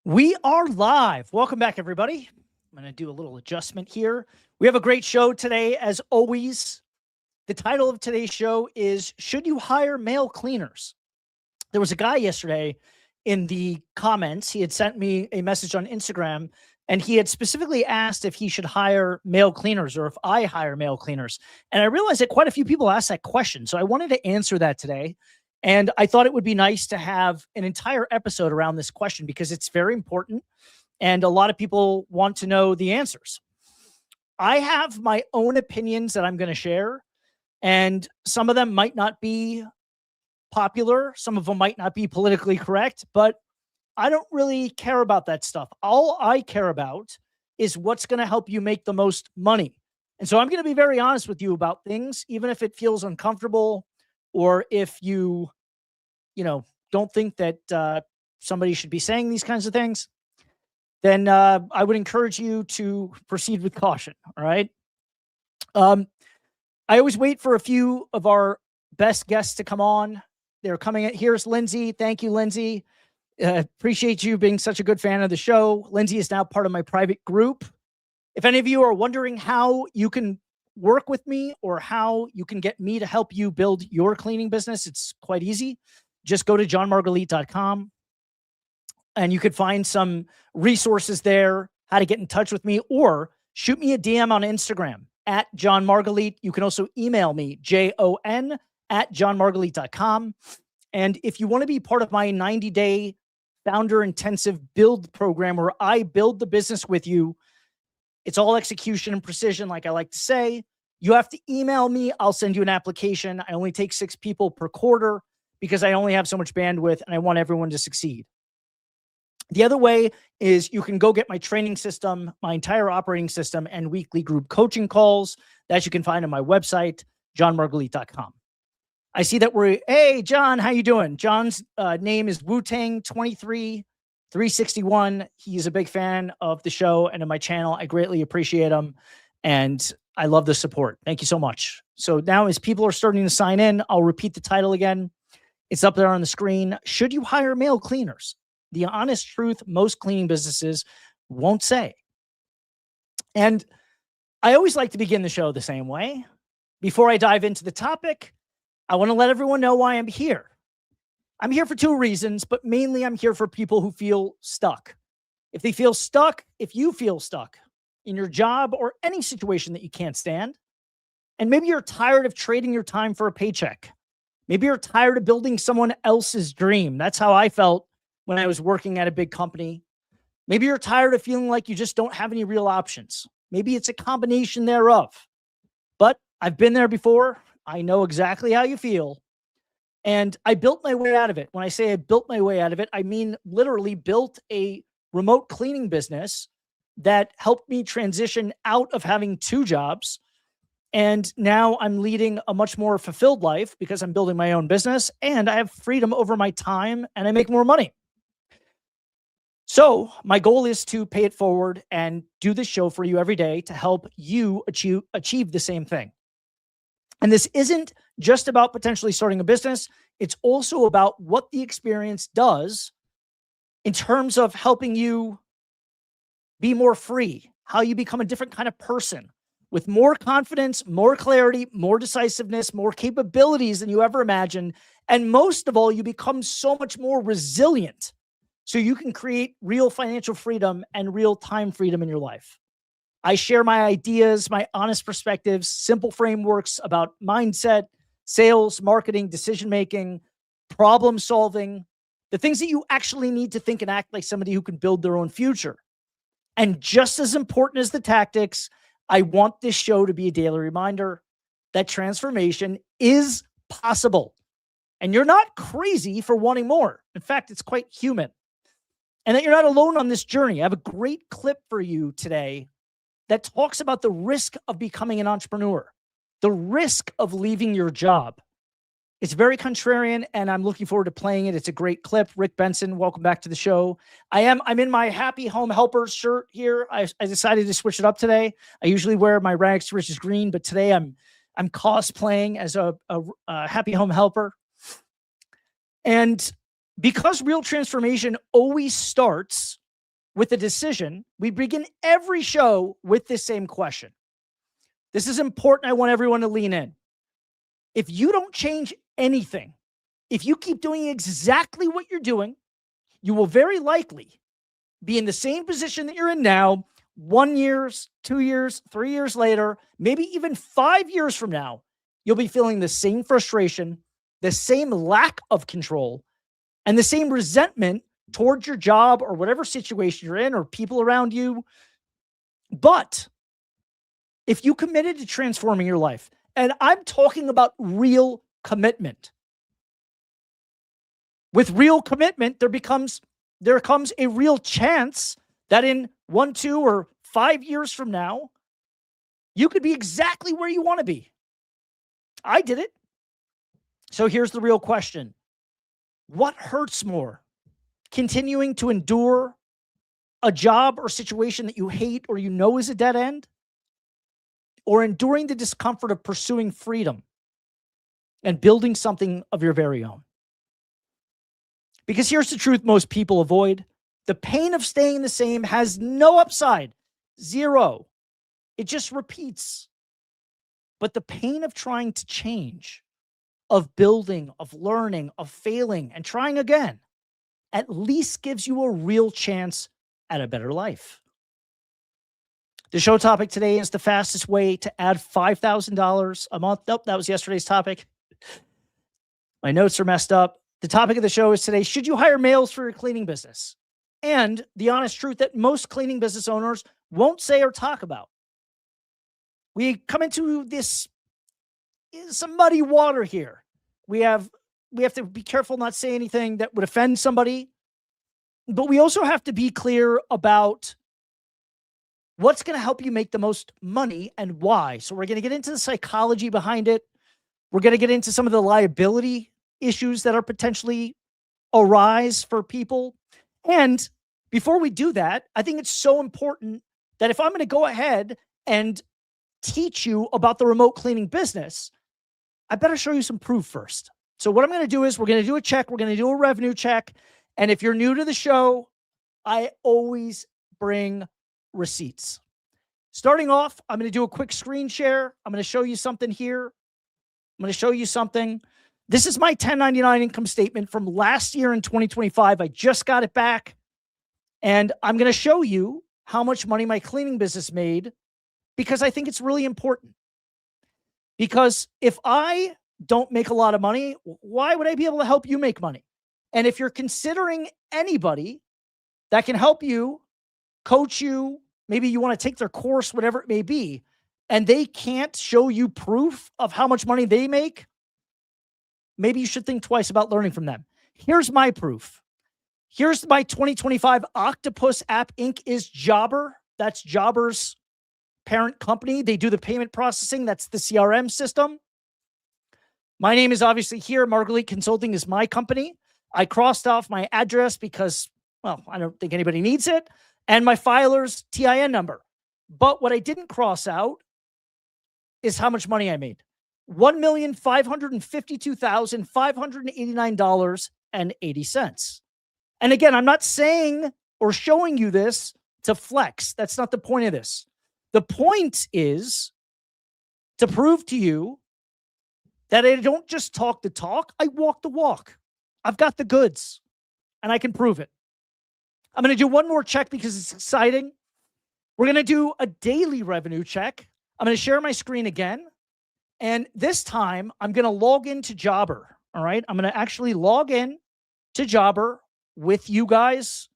We are live. Welcome back, everybody. I'm going to do a little adjustment here. We have a great show today, as always. The title of today's show is Should You Hire Male Cleaners? There was a guy yesterday in the comments. He had sent me a message on Instagram, and he had specifically asked if he should hire male cleaners or if I hire male cleaners. And I realized that quite a few people asked that question. So I wanted to answer that today. And I thought it would be nice to have an entire episode around this question because it's very important and a lot of people want to know the answers. I have my own opinions that I'm going to share, and some of them might not be popular. Some of them might not be politically correct, but I don't really care about that stuff. All I care about is what's going to help you make the most money. And so I'm going to be very honest with you about things, even if it feels uncomfortable or if you don't think that somebody should be saying these kinds of things, then I would encourage you to proceed with caution. All right. I always wait for a few of our best guests to come on. They're coming in. Here's Lindsay. Thank you, Lindsay. Appreciate you being such a good fan of the show. Lindsay is now part of my private group. If any of you are wondering how you can work with me or how you can get me to help you build your cleaning business, it's quite easy. Just go to johnmargalit.com and you could find some resources there, how to get in touch with me, or shoot me a DM on Instagram at John Margalit. You can also email me, jon@johnmargalit.com. And if you want to be part of my 90-day founder intensive build program where I build the business with you, it's all execution and precision, like I like to say. You have to email me. I'll send you an application. I only take 6 people per quarter because I only have so much bandwidth and I want everyone to succeed. The other way is you can go get my training system, my entire operating system, and weekly group coaching calls that you can find on my website, johnmargalit.com. I see that hey, John, how you doing? John's name is Wu-Tang23361. He's a big fan of the show and of my channel. I greatly appreciate him, and I love the support. Thank you so much. So now as people are starting to sign in, I'll repeat the title again. It's up there on the screen. Should you hire male cleaners? The honest truth most cleaning businesses won't say. And I always like to begin the show the same way. Before I dive into the topic, I want to let everyone know why I'm here. I'm here for 2 reasons, but mainly I'm here for people who feel stuck. If you feel stuck in your job or any situation that you can't stand, and maybe you're tired of trading your time for a paycheck. Maybe you're tired of building someone else's dream. That's how I felt when I was working at a big company. Maybe you're tired of feeling like you just don't have any real options. Maybe it's a combination thereof. But I've been there before. I know exactly how you feel. And I built my way out of it. When I say I built my way out of it, I mean literally built a remote cleaning business that helped me transition out of having 2 jobs. And now I'm leading a much more fulfilled life because I'm building my own business and I have freedom over my time and I make more money. So my goal is to pay it forward and do this show for you every day to help you achieve the same thing. And this isn't just about potentially starting a business. It's also about what the experience does in terms of helping you be more free, how you become a different kind of person with more confidence, more clarity, more decisiveness, more capabilities than you ever imagined. And most of all, you become so much more resilient so you can create real financial freedom and real time freedom in your life. I share my ideas, my honest perspectives, simple frameworks about mindset, sales, marketing, decision-making, problem solving, the things that you actually need to think and act like somebody who can build their own future. And just as important as the tactics, I want this show to be a daily reminder that transformation is possible. And you're not crazy for wanting more. In fact, it's quite human. And that you're not alone on this journey. I have a great clip for you today that talks about the risk of becoming an entrepreneur, the risk of leaving your job. It's very contrarian, and I'm looking forward to playing it. It's a great clip. Rick Benson, welcome back to the show. I'm in my Happy Home Helper shirt here. I decided to switch it up today. I usually wear my rags to riches green, but today I'm cosplaying as a Happy Home Helper. And because real transformation always starts with a decision. We begin every show with this same question. This is important. I want everyone to lean in. If you don't change anything, if you keep doing exactly what you're doing, you will very likely be in the same position that you're in now, 1 year, 2 years, 3 years later, maybe even 5 years from now. You'll be feeling the same frustration, the same lack of control, and the same resentment towards your job or whatever situation you're in or people around you. But if you committed to transforming your life, and I'm talking about real commitment. With real commitment, there comes a real chance that in 1, 2, or 5 years from now, you could be exactly where you want to be. I did it. So here's the real question. What hurts more? Continuing to endure a job or situation that you hate or you know is a dead end? Or enduring the discomfort of pursuing freedom and building something of your very own? Because here's the truth most people avoid. The pain of staying the same has no upside. Zero. It just repeats. But the pain of trying to change, of building, of learning, of failing, and trying again, at least gives you a real chance at a better life. The show topic today is the fastest way to add $5,000 a month. Nope, that was yesterday's topic. My notes are messed up. The topic of the show is today, should you hire males for your cleaning business? And the honest truth that most cleaning business owners won't say or talk about. We come into some muddy water here. We have to be careful not to say anything that would offend somebody. But we also have to be clear about what's going to help you make the most money and why. So we're going to get into the psychology behind it. We're going to get into some of the liability issues that are potentially arise for people. And before we do that, I think it's so important that if I'm going to go ahead and teach you about the remote cleaning business, I better show you some proof first. So what I'm going to do is we're going to do a check. We're going to do a revenue check. And if you're new to the show, I always bring receipts. Starting off, I'm going to do a quick screen share. I'm going to show you something here. I'm going to show you something. This is my 1099 income statement from last year in 2025. I just got it back. And I'm going to show you how much money my cleaning business made because I think it's really important. Because if I don't make a lot of money, why would I be able to help you make money? And if you're considering anybody that can help you, coach you, maybe you want to take their course, whatever it may be, and they can't show you proof of how much money they make, maybe you should think twice about learning from them. Here's my proof. Here's my 2025 Octopus app Inc. is Jobber. That's Jobber's parent company. They do the payment processing. That's the CRM system. My name is obviously here. Margalit Consulting is my company. I crossed off my address because, well, I don't think anybody needs it, and my filer's TIN number. But what I didn't cross out is how much money I made. $1,552,589.80. And again, I'm not saying or showing you this to flex. That's not the point of this. The point is to prove to you that I don't just talk the talk, I walk the walk. I've got the goods, and I can prove it. I'm going to do one more check because it's exciting. We're going to do a daily revenue check. I'm going to share my screen again. And this time, I'm going to log into Jobber, all right? I'm going to actually log in to Jobber with you guys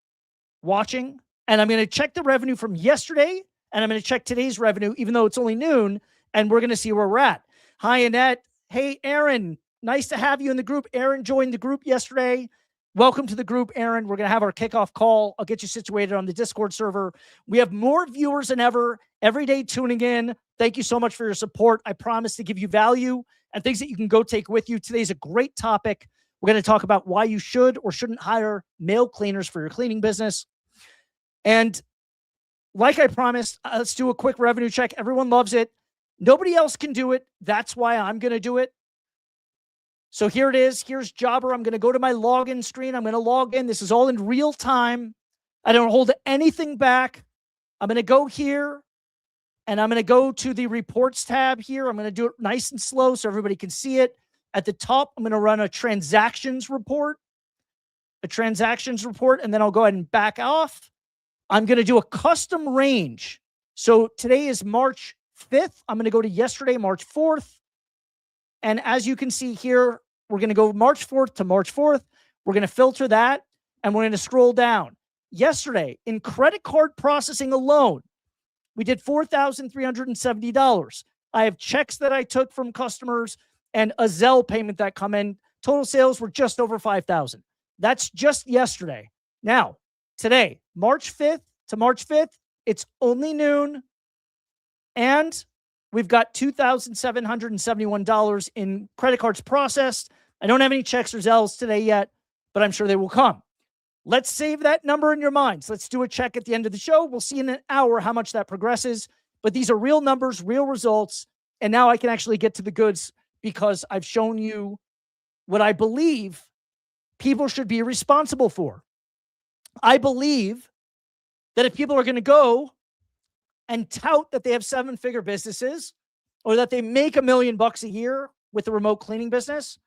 watching, and I'm going to check the revenue from yesterday, and I'm going to check today's revenue, even though it's only noon, and we're going to see where we're at. Hi, Annette. Hey, Aaron. Nice to have you in the group. Aaron joined the group yesterday. Welcome to the group, Aaron. We're going to have our kickoff call. I'll get you situated on the Discord server. We have more viewers than ever, every day tuning in. Thank you so much for your support. I promise to give you value and things that you can go take with you. Today's a great topic. We're going to talk about why you should or shouldn't hire male cleaners for your cleaning business. And like I promised, let's do a quick revenue check. Everyone loves it. Nobody else can do it. That's why I'm going to do it. So here it is. Here's Jobber. I'm going to go to my login screen. I'm going to log in. This is all in real time. I don't hold anything back. I'm going to go here and I'm going to go to the reports tab here. I'm going to do it nice and slow so everybody can see it. At the top, I'm going to run a transactions report, and then I'll go ahead and back off. I'm going to do a custom range. So today is March 5th. I'm going to go to yesterday, March 4th. And as you can see here, we're going to go March 4th to March 4th. We're going to filter that, and we're going to scroll down. Yesterday, in credit card processing alone, we did $4,370. I have checks that I took from customers and a Zelle payment that come in. Total sales were just over 5,000. That's just yesterday. Now, today, March 5th to March 5th, it's only noon, and we've got $2,771 in credit cards processed. I don't have any checks or Zelles today yet, but I'm sure they will come. Let's save that number in your minds. Let's do a check at the end of the show. We'll see in an hour how much that progresses. But these are real numbers, real results. And now I can actually get to the goods because I've shown you what I believe people should be responsible for. I believe that if people are going to go and tout that they have 7-figure businesses or that they make $1 million a year with a remote cleaning business,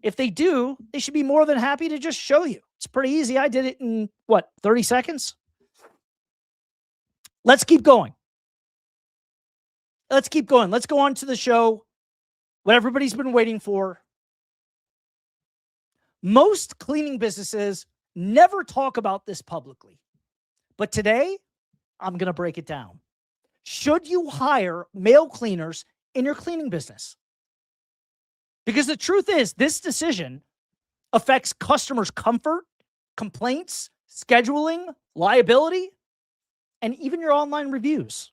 if they do, they should be more than happy to just show you. It's pretty easy. I did it in, 30 seconds? Let's keep going. Let's go on to the show. What everybody's been waiting for. Most cleaning businesses never talk about this publicly. But today, I'm going to break it down. Should you hire male cleaners in your cleaning business? Because the truth is, this decision affects customers' comfort, complaints, scheduling, liability, and even your online reviews.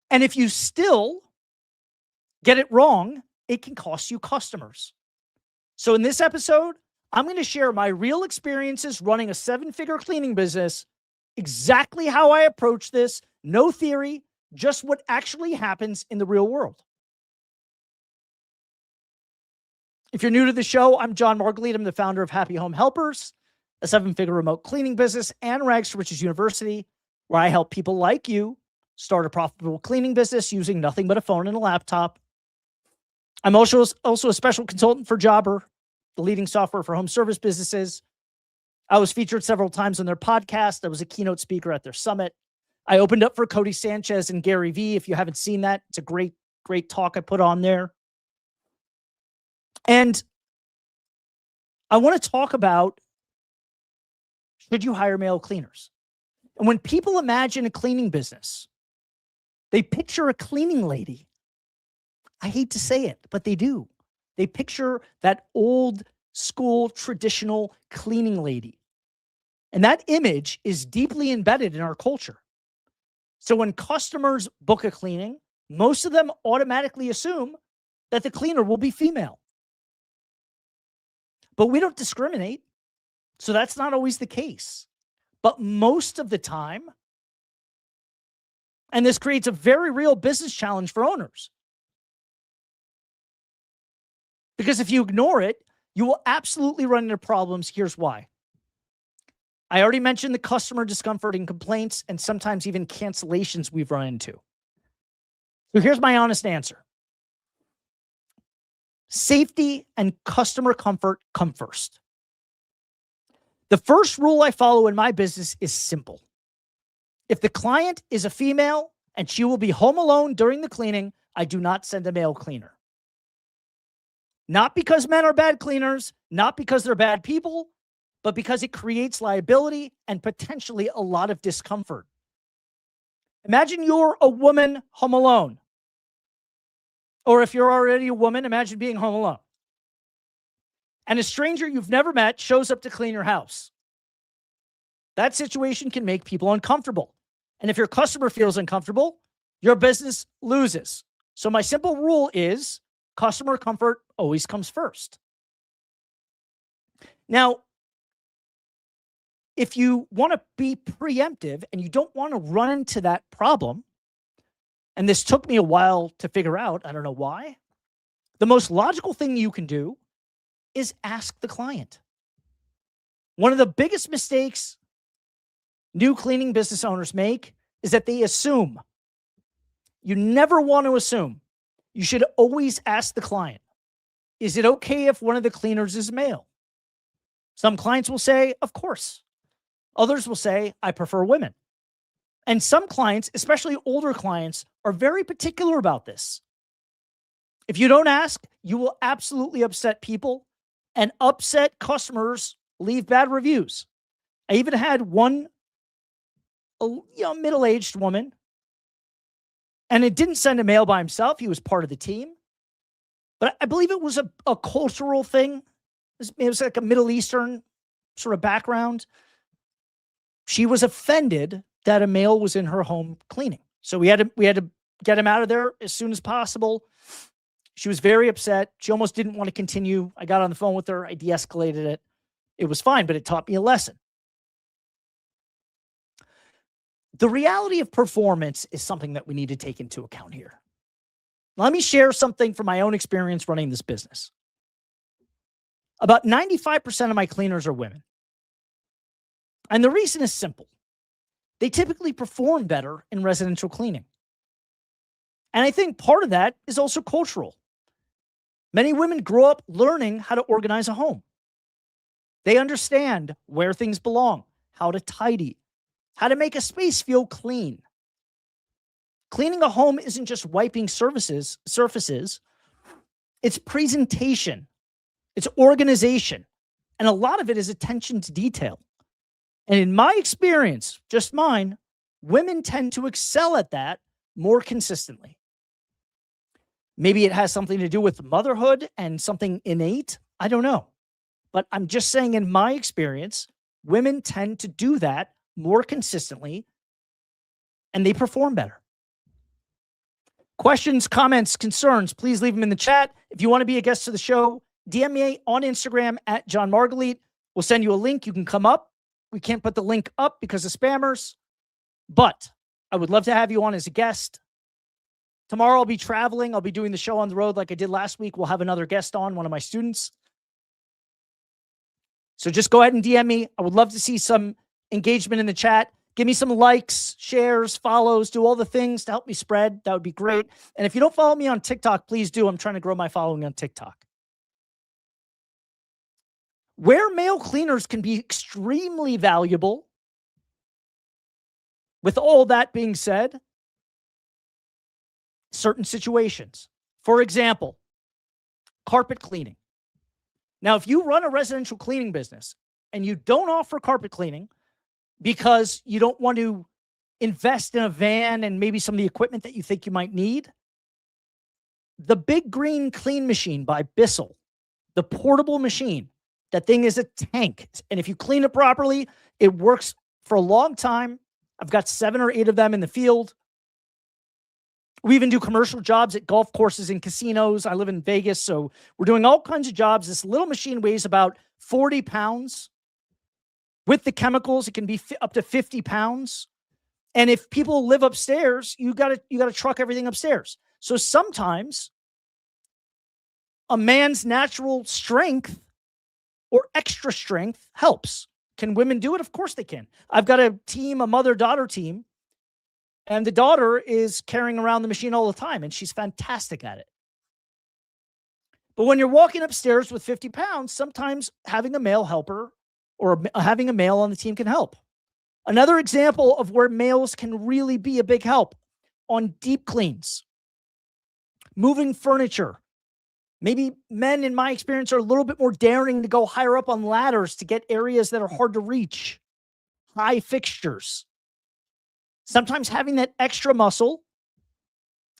And if you still get it wrong, it can cost you customers. So in this episode, I'm going to share my real experiences running a 7-figure cleaning business, exactly how I approach this, no theory, just what actually happens in the real world. If you're new to the show, I'm John Margalit. I'm the founder of Happy Home Helpers, a 7-figure remote cleaning business, and Rags to Riches University, where I help people like you start a profitable cleaning business using nothing but a phone and a laptop. I'm also a special consultant for Jobber, the leading software for home service businesses. I was featured several times on their podcast. I was a keynote speaker at their summit. I opened up for Cody Sanchez and Gary Vee. If you haven't seen that, it's a great talk I put on there. And I want to talk about, should you hire male cleaners? And when people imagine a cleaning business, they picture a cleaning lady. I hate to say it, but they do. They picture that old school traditional cleaning lady. And that image is deeply embedded in our culture. So when customers book a cleaning, most of them automatically assume that the cleaner will be female. But we don't discriminate, so that's not always the case. But most of the time, and this creates a very real business challenge for owners. Because if you ignore it, you will absolutely run into problems. Here's why. I already mentioned the customer discomfort and complaints, and sometimes even cancellations we've run into. So here's my honest answer. Safety and customer comfort come first. The first rule I follow in my business is simple. If the client is a female and she will be home alone during the cleaning, I do not send a male cleaner. Not because men are bad cleaners, not because they're bad people, but because it creates liability and potentially a lot of discomfort. Imagine you're a woman home alone. Or if you're already a woman, imagine being home alone. And a stranger you've never met shows up to clean your house. That situation can make people uncomfortable. And if your customer feels uncomfortable, your business loses. So my simple rule is customer comfort always comes first. Now, if you want to be preemptive and you don't want to run into that problem, and this took me a while to figure out, I don't know why, the most logical thing you can do is ask the client. One of the biggest mistakes new cleaning business owners make is that they assume. You never want to assume. You should always ask the client, is it okay if one of the cleaners is male? Some clients will say, of course. Others will say, I prefer women. And some clients, especially older clients, are very particular about this. If you don't ask, you will absolutely upset people, and upset customers leave bad reviews. I even had one middle-aged woman, and it didn't send a mail by himself. He was part of the team. But I believe it was a cultural thing. It was like a Middle Eastern sort of background. She was offended that a male was in her home cleaning. So we had to get him out of there as soon as possible. She was very upset. She almost didn't want to continue. I got on the phone with her. I de-escalated it. It was fine, but it taught me a lesson. The reality of performance is something that we need to take into account here. Let me share something from my own experience running this business. About 95% of my cleaners are women. And the reason is simple. They typically perform better in residential cleaning. And I think part of that is also cultural. Many women grow up learning how to organize a home. They understand where things belong, how to tidy, how to make a space feel clean. Cleaning a home isn't just wiping surfaces. It's presentation. It's organization. And a lot of it is attention to detail. And in my experience, just mine, women tend to excel at that more consistently. Maybe it has something to do with motherhood and something innate. I don't know. But I'm just saying, in my experience, women tend to do that more consistently, and they perform better. Questions, comments, concerns, please leave them in the chat. If you want to be a guest to the show, DM me on Instagram at John Margalit. We'll send you a link. You can come up. We can't put the link up because of spammers, but I would love to have you on as a guest. Tomorrow I'll be traveling. I'll be doing the show on the road like I did last week. We'll have another guest on, one of my students. So just go ahead and DM me. I would love to see some engagement in the chat. Give me some likes, shares, follows, do all the things to help me spread. That would be great. And if you don't follow me on TikTok, please do. I'm trying to grow my following on TikTok. Where male cleaners can be extremely valuable, with all that being said, certain situations. For example, carpet cleaning. Now, if you run a residential cleaning business and you don't offer carpet cleaning because you don't want to invest in a van and maybe some of the equipment that you think you might need, the Big Green Clean Machine by Bissell, the portable machine, that thing is a tank. And if you clean it properly, it works for a long time. I've got 7 or 8 of them in the field. We even do commercial jobs at golf courses and casinos. I live in Vegas, so we're doing all kinds of jobs. This little machine weighs about 40 pounds. With the chemicals, it can be up to 50 pounds. And if people live upstairs, you got to truck everything upstairs. So sometimes a man's natural strength or extra strength helps. Can women do it? Of course they can. I've got a team, a mother-daughter team, and the daughter is carrying around the machine all the time, and she's fantastic at it. But when you're walking upstairs with 50 pounds, sometimes having a male helper or having a male on the team can help. Another example of where males can really be a big help on deep cleans, moving furniture. Maybe men, in my experience, are a little bit more daring to go higher up on ladders to get areas that are hard to reach, high fixtures. Sometimes having that extra muscle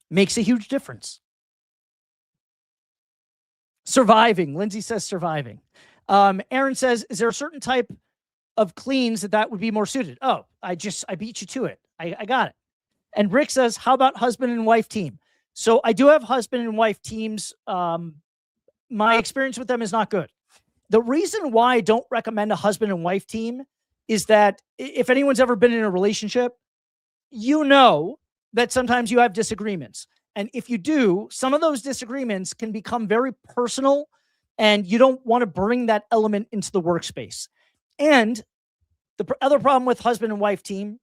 makes a huge difference. Surviving. Lindsay says surviving. Aaron says, is there a certain type of cleans that would be more suited? Oh, I beat you to it. I got it. And Rick says, how about husband and wife team? So I do have husband and wife teams. My experience with them is not good. The reason why I don't recommend a husband and wife team is that if anyone's ever been in a relationship, you know that sometimes you have disagreements. And if you do, some of those disagreements can become very personal, and you don't want to bring that element into the workspace. And The other problem with husband and wife team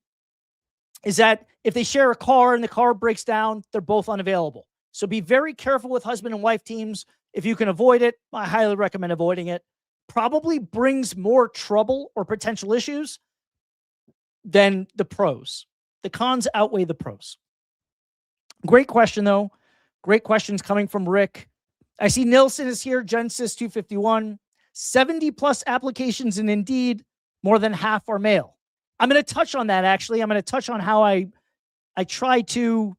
is that if they share a car and the car breaks down, they're both unavailable. So be very careful with husband and wife teams. If you can avoid it, I highly recommend avoiding it. Probably brings more trouble or potential issues than the pros. The cons outweigh the pros. Great question, though. Great questions coming from Rick. I see Nilsson is here, Genesis 251. 70 plus applications in Indeed, more than half are male. I'm going to touch on that, actually. I'm going to touch on how I try to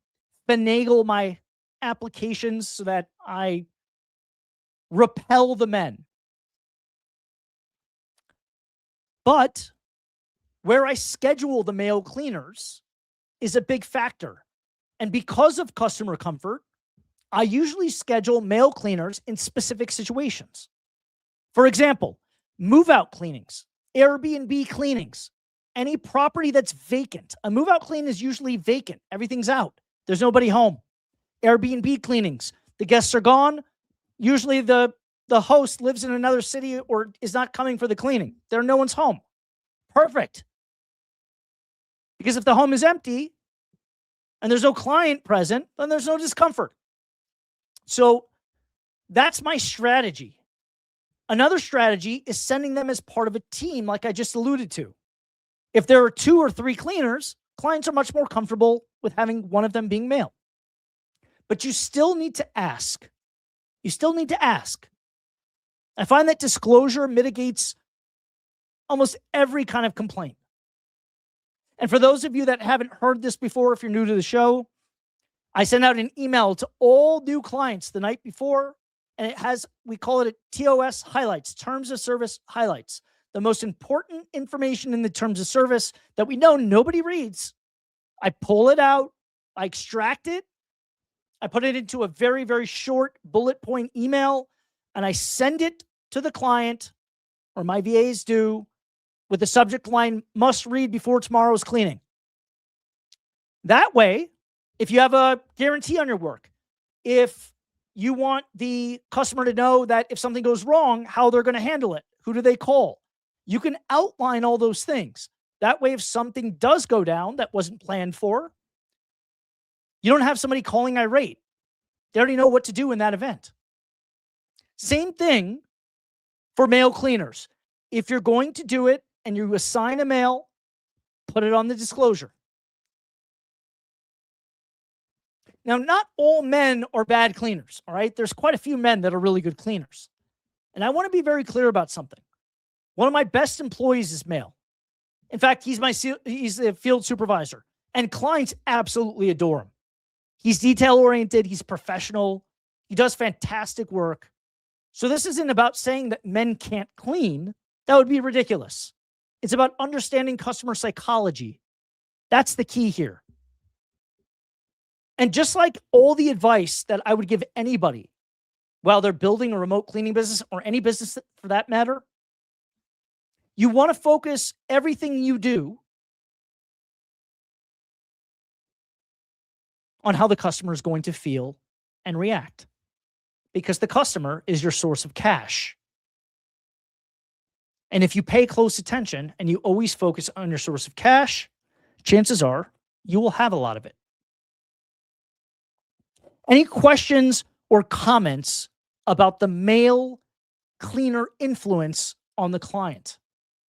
finagle my applications so that I repel the men. But where I schedule the male cleaners is a big factor. And because of customer comfort, I usually schedule male cleaners in specific situations. For example, move-out cleanings, Airbnb cleanings, any property that's vacant. A move-out clean is usually vacant. Everything's out. There's nobody home. Airbnb cleanings. The guests are gone. Usually the host lives in another city or is not coming for the cleaning. No one's home. Perfect. Because if the home is empty and there's no client present, then there's no discomfort. So that's my strategy. Another strategy is sending them as part of a team, like I just alluded to. If there are 2 or 3 cleaners, clients are much more comfortable with having one of them being male. But you still need to ask. You still need to ask. I find that disclosure mitigates almost every kind of complaint. And for those of you that haven't heard this before, if you're new to the show, I send out an email to all new clients the night before, and it has, we call it a TOS highlights, terms of service highlights. The most important information in the terms of service that we know nobody reads. I pull it out, I extract it, I put it into a very, very short bullet point email, and I send it to the client, or my VAs do, with the subject line, must read before tomorrow's cleaning. That way, if you have a guarantee on your work, if you want the customer to know that if something goes wrong, how they're going to handle it, who do they call, you can outline all those things. That way, if something does go down that wasn't planned for, you don't have somebody calling irate. They already know what to do in that event. Same thing for male cleaners. If you're going to do it and you assign a male, put it on the disclosure. Now, not all men are bad cleaners, all right? There's quite a few men that are really good cleaners. And I want to be very clear about something. One of my best employees is male. In fact, he's the field supervisor, and clients absolutely adore him. He's detail-oriented. He's professional. He does fantastic work. So this isn't about saying that men can't clean. That would be ridiculous. It's about understanding customer psychology. That's the key here. And just like all the advice that I would give anybody while they're building a remote cleaning business or any business for that matter, you want to focus everything you do on how the customer is going to feel and react, because the customer is your source of cash. And if you pay close attention and you always focus on your source of cash, chances are you will have a lot of it. Any questions or comments about the male cleaner influence on the client?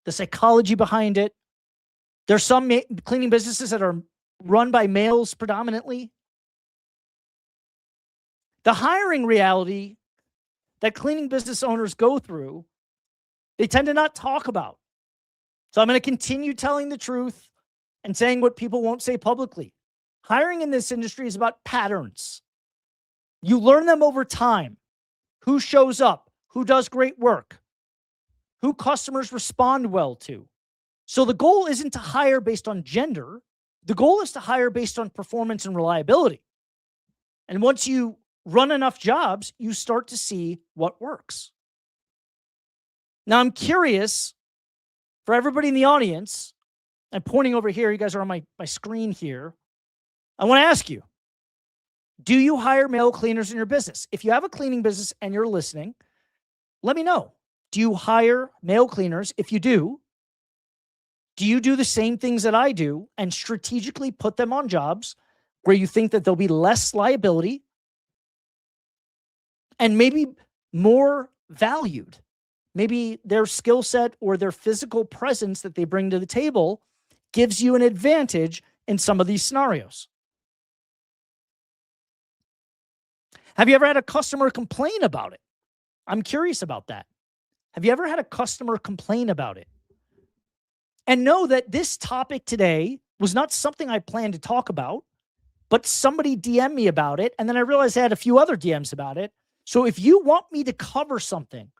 The psychology behind it? There's some cleaning businesses that are run by males predominantly. The hiring reality that cleaning business owners go through, they tend to not talk about. So I'm going to continue telling the truth and saying what people won't say publicly. Hiring in this industry is about patterns. You learn them over time. Who shows up? Who does great work? Who customers respond well to? So the goal isn't to hire based on gender. The goal is to hire based on performance and reliability. And once you run enough jobs, you start to see what works. Now, I'm curious for everybody in the audience, I'm pointing over here. You guys are on my screen here. I want to ask you, do you hire male cleaners in your business? If you have a cleaning business and you're listening, let me know. Do you hire male cleaners? If you do, Do you do the same things that I do and strategically put them on jobs where you think that there'll be less liability and maybe more valued? Maybe their skill set or their physical presence that they bring to the table gives you an advantage in some of these scenarios. Have you ever had a customer complain about it? I'm curious about that. Have you ever had a customer complain about it? And know that this topic today was not something I planned to talk about, but somebody DM'd me about it. And then I realized I had a few other DMs about it. So if you want me to cover something,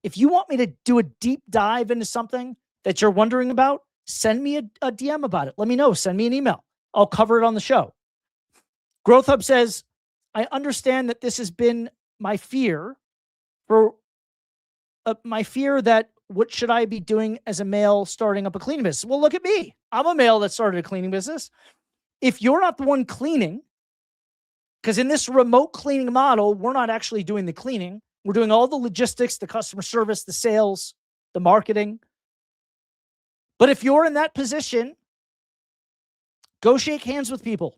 if you want me to do a deep dive into something that you're wondering about, send me a DM about it. Let me know. Send me an email. I'll cover it on the show. Growth Hub says, I understand that this has been my fear that what should I be doing as a male starting up a cleaning business? Well, look at me. I'm a male that started a cleaning business. If you're not the one cleaning, because in this remote cleaning model, we're not actually doing the cleaning. We're doing all the logistics, the customer service, the sales, the marketing. But if you're in that position, go shake hands with people.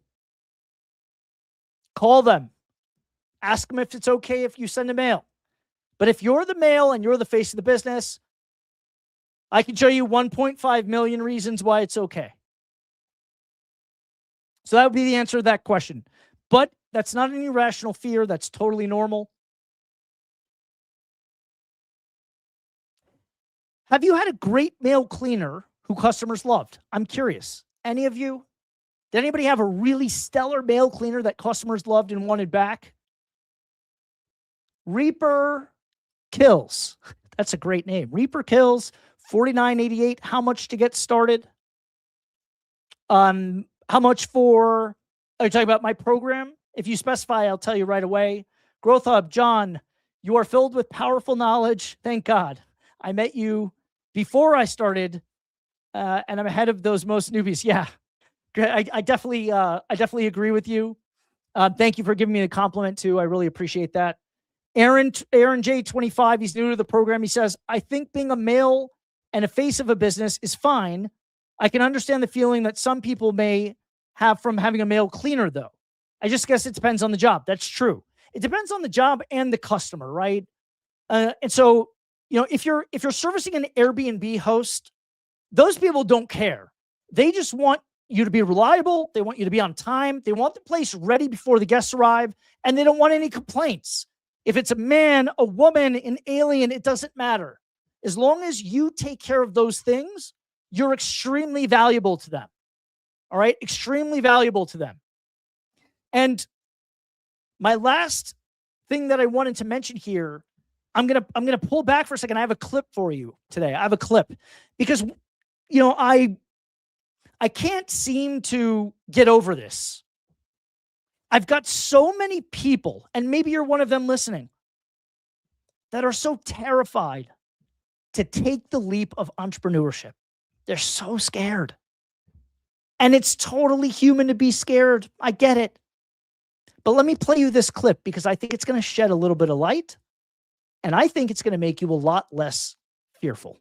Call them. Ask them if it's okay if you send a mail. But if you're the male and you're the face of the business, I can show you 1.5 million reasons why it's okay. So that would be the answer to that question. But that's not an irrational fear. That's totally normal. Have you had a great male cleaner who customers loved? I'm curious. Any of you? Did anybody have a really stellar male cleaner that customers loved and wanted back? Reaper Kills. That's a great name. Reaper Kills, $49.88. How much to get started? How much for, are you talking about my program? If you specify, I'll tell you right away. Growth Hub, John, you are filled with powerful knowledge. Thank God. I met you before I started, and I'm ahead of those most newbies. Yeah, I definitely agree with you. Thank you for giving me the compliment too. I really appreciate that. Aaron J25, he's new to the program. He says, I think being a male and a face of a business is fine. I can understand the feeling that some people may have from having a male cleaner, though. I just guess it depends on the job. That's true. It depends on the job and the customer, right? And so, you know, if you're servicing an Airbnb host, those people don't care. They just want you to be reliable. They want you to be on time. They want the place ready before the guests arrive, and they don't want any complaints. If it's a man, a woman, an alien, it doesn't matter. As long as you take care of those things, you're extremely valuable to them. All right? Extremely valuable to them. And my last thing that I wanted to mention here, I'm gonna pull back for a second. I have a clip for you today. I have a clip because, you know, I can't seem to get over this. I've got so many people, and maybe you're one of them listening, that are so terrified to take the leap of entrepreneurship. They're so scared. And it's totally human to be scared. I get it. But let me play you this clip because I think it's going to shed a little bit of light. And I think it's going to make you a lot less fearful.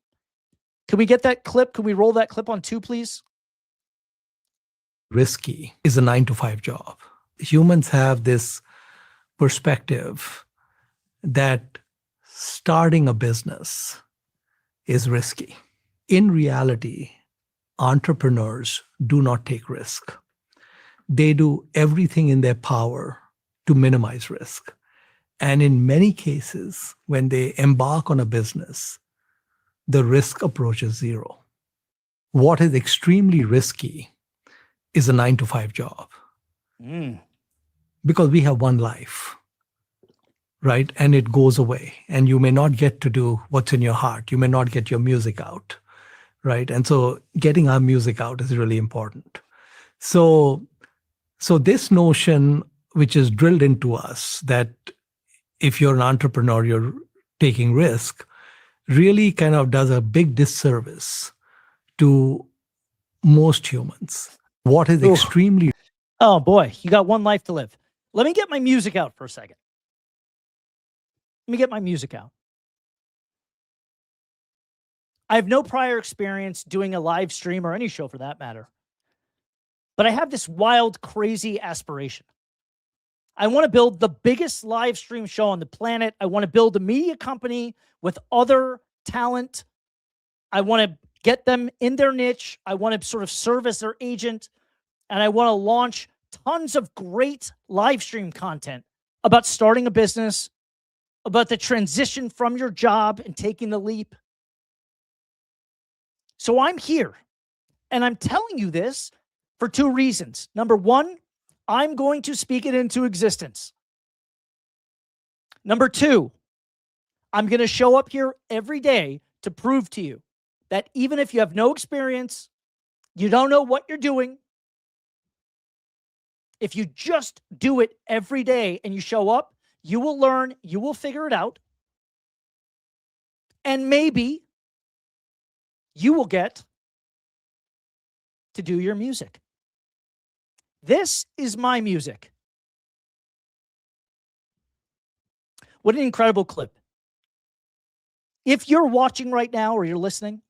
Can we get that clip? Can we roll that clip on 2, please? Risky is a 9-to-5 job. Humans have this perspective that starting a business is risky. In reality, entrepreneurs do not take risk. They do everything in their power to minimize risk. And in many cases, when they embark on a business, the risk approaches zero. What is extremely risky is a 9-to-5 job. Because we have one life, right? And it goes away. And you may not get to do what's in your heart. You may not get your music out, right? And so getting our music out is really important. So this notion, which is drilled into us, that if you're an entrepreneur, you're taking risk, really kind of does a big disservice to most humans. What is extremely... Oh boy, you got one life to live. Let me get my music out for a second. Let me get my music out. I have no prior experience doing a live stream or any show for that matter. But I have this wild, crazy aspiration. I want to build the biggest live stream show on the planet. I want to build a media company with other talent. I want to get them in their niche. I want to sort of serve as their agent. And I want to launch tons of great live stream content about starting a business, about the transition from your job and taking the leap. So I'm here, and I'm telling you this for two reasons. Number one, I'm going to speak it into existence. Number two, I'm going to show up here every day to prove to you that even if you have no experience, you don't know what you're doing, if you just do it every day and you show up, you will learn, you will figure it out, and maybe you will get to do your music. This is my music. What an incredible clip. If you're watching right now or you're listening,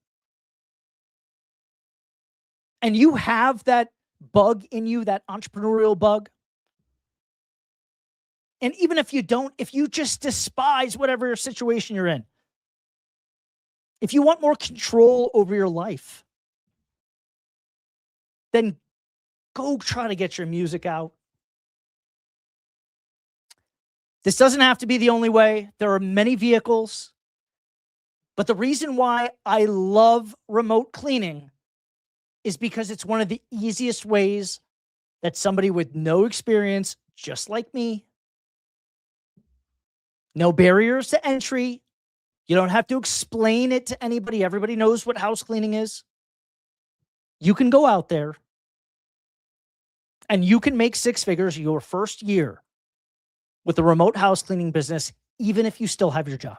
and you have that bug in you, that entrepreneurial bug, and even if you don't, if you just despise whatever situation you're in, if you want more control over your life, then go try to get your music out. This doesn't have to be the only way. There are many vehicles. But the reason why I love remote cleaning is because it's one of the easiest ways that somebody with no experience, just like me, no barriers to entry. You don't have to explain it to anybody. Everybody knows what house cleaning is. You can go out there and you can make six figures your first year with a remote house cleaning business, even if you still have your job.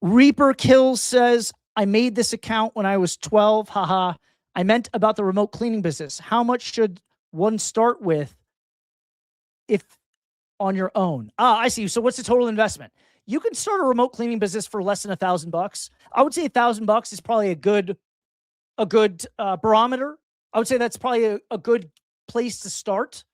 Reaper Kills says, I made this account when I was 12. Haha. I meant about the remote cleaning business. How much should one start with if on your own? I see. So what's the total investment? You can start a remote cleaning business for less than $1,000. I would say $1,000 is probably a good barometer. I would say that's probably a good place to start.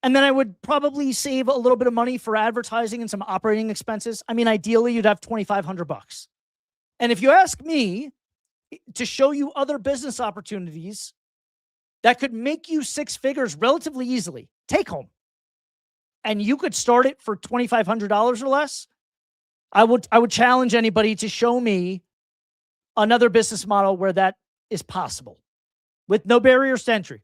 And then I would probably save a little bit of money for advertising and some operating expenses. I mean, ideally, you'd have $2,500. And if you ask me to show you other business opportunities that could make you six figures relatively easily, take home, and you could start it for $2,500 or less, I would challenge anybody to show me another business model where that is possible with no barriers to entry.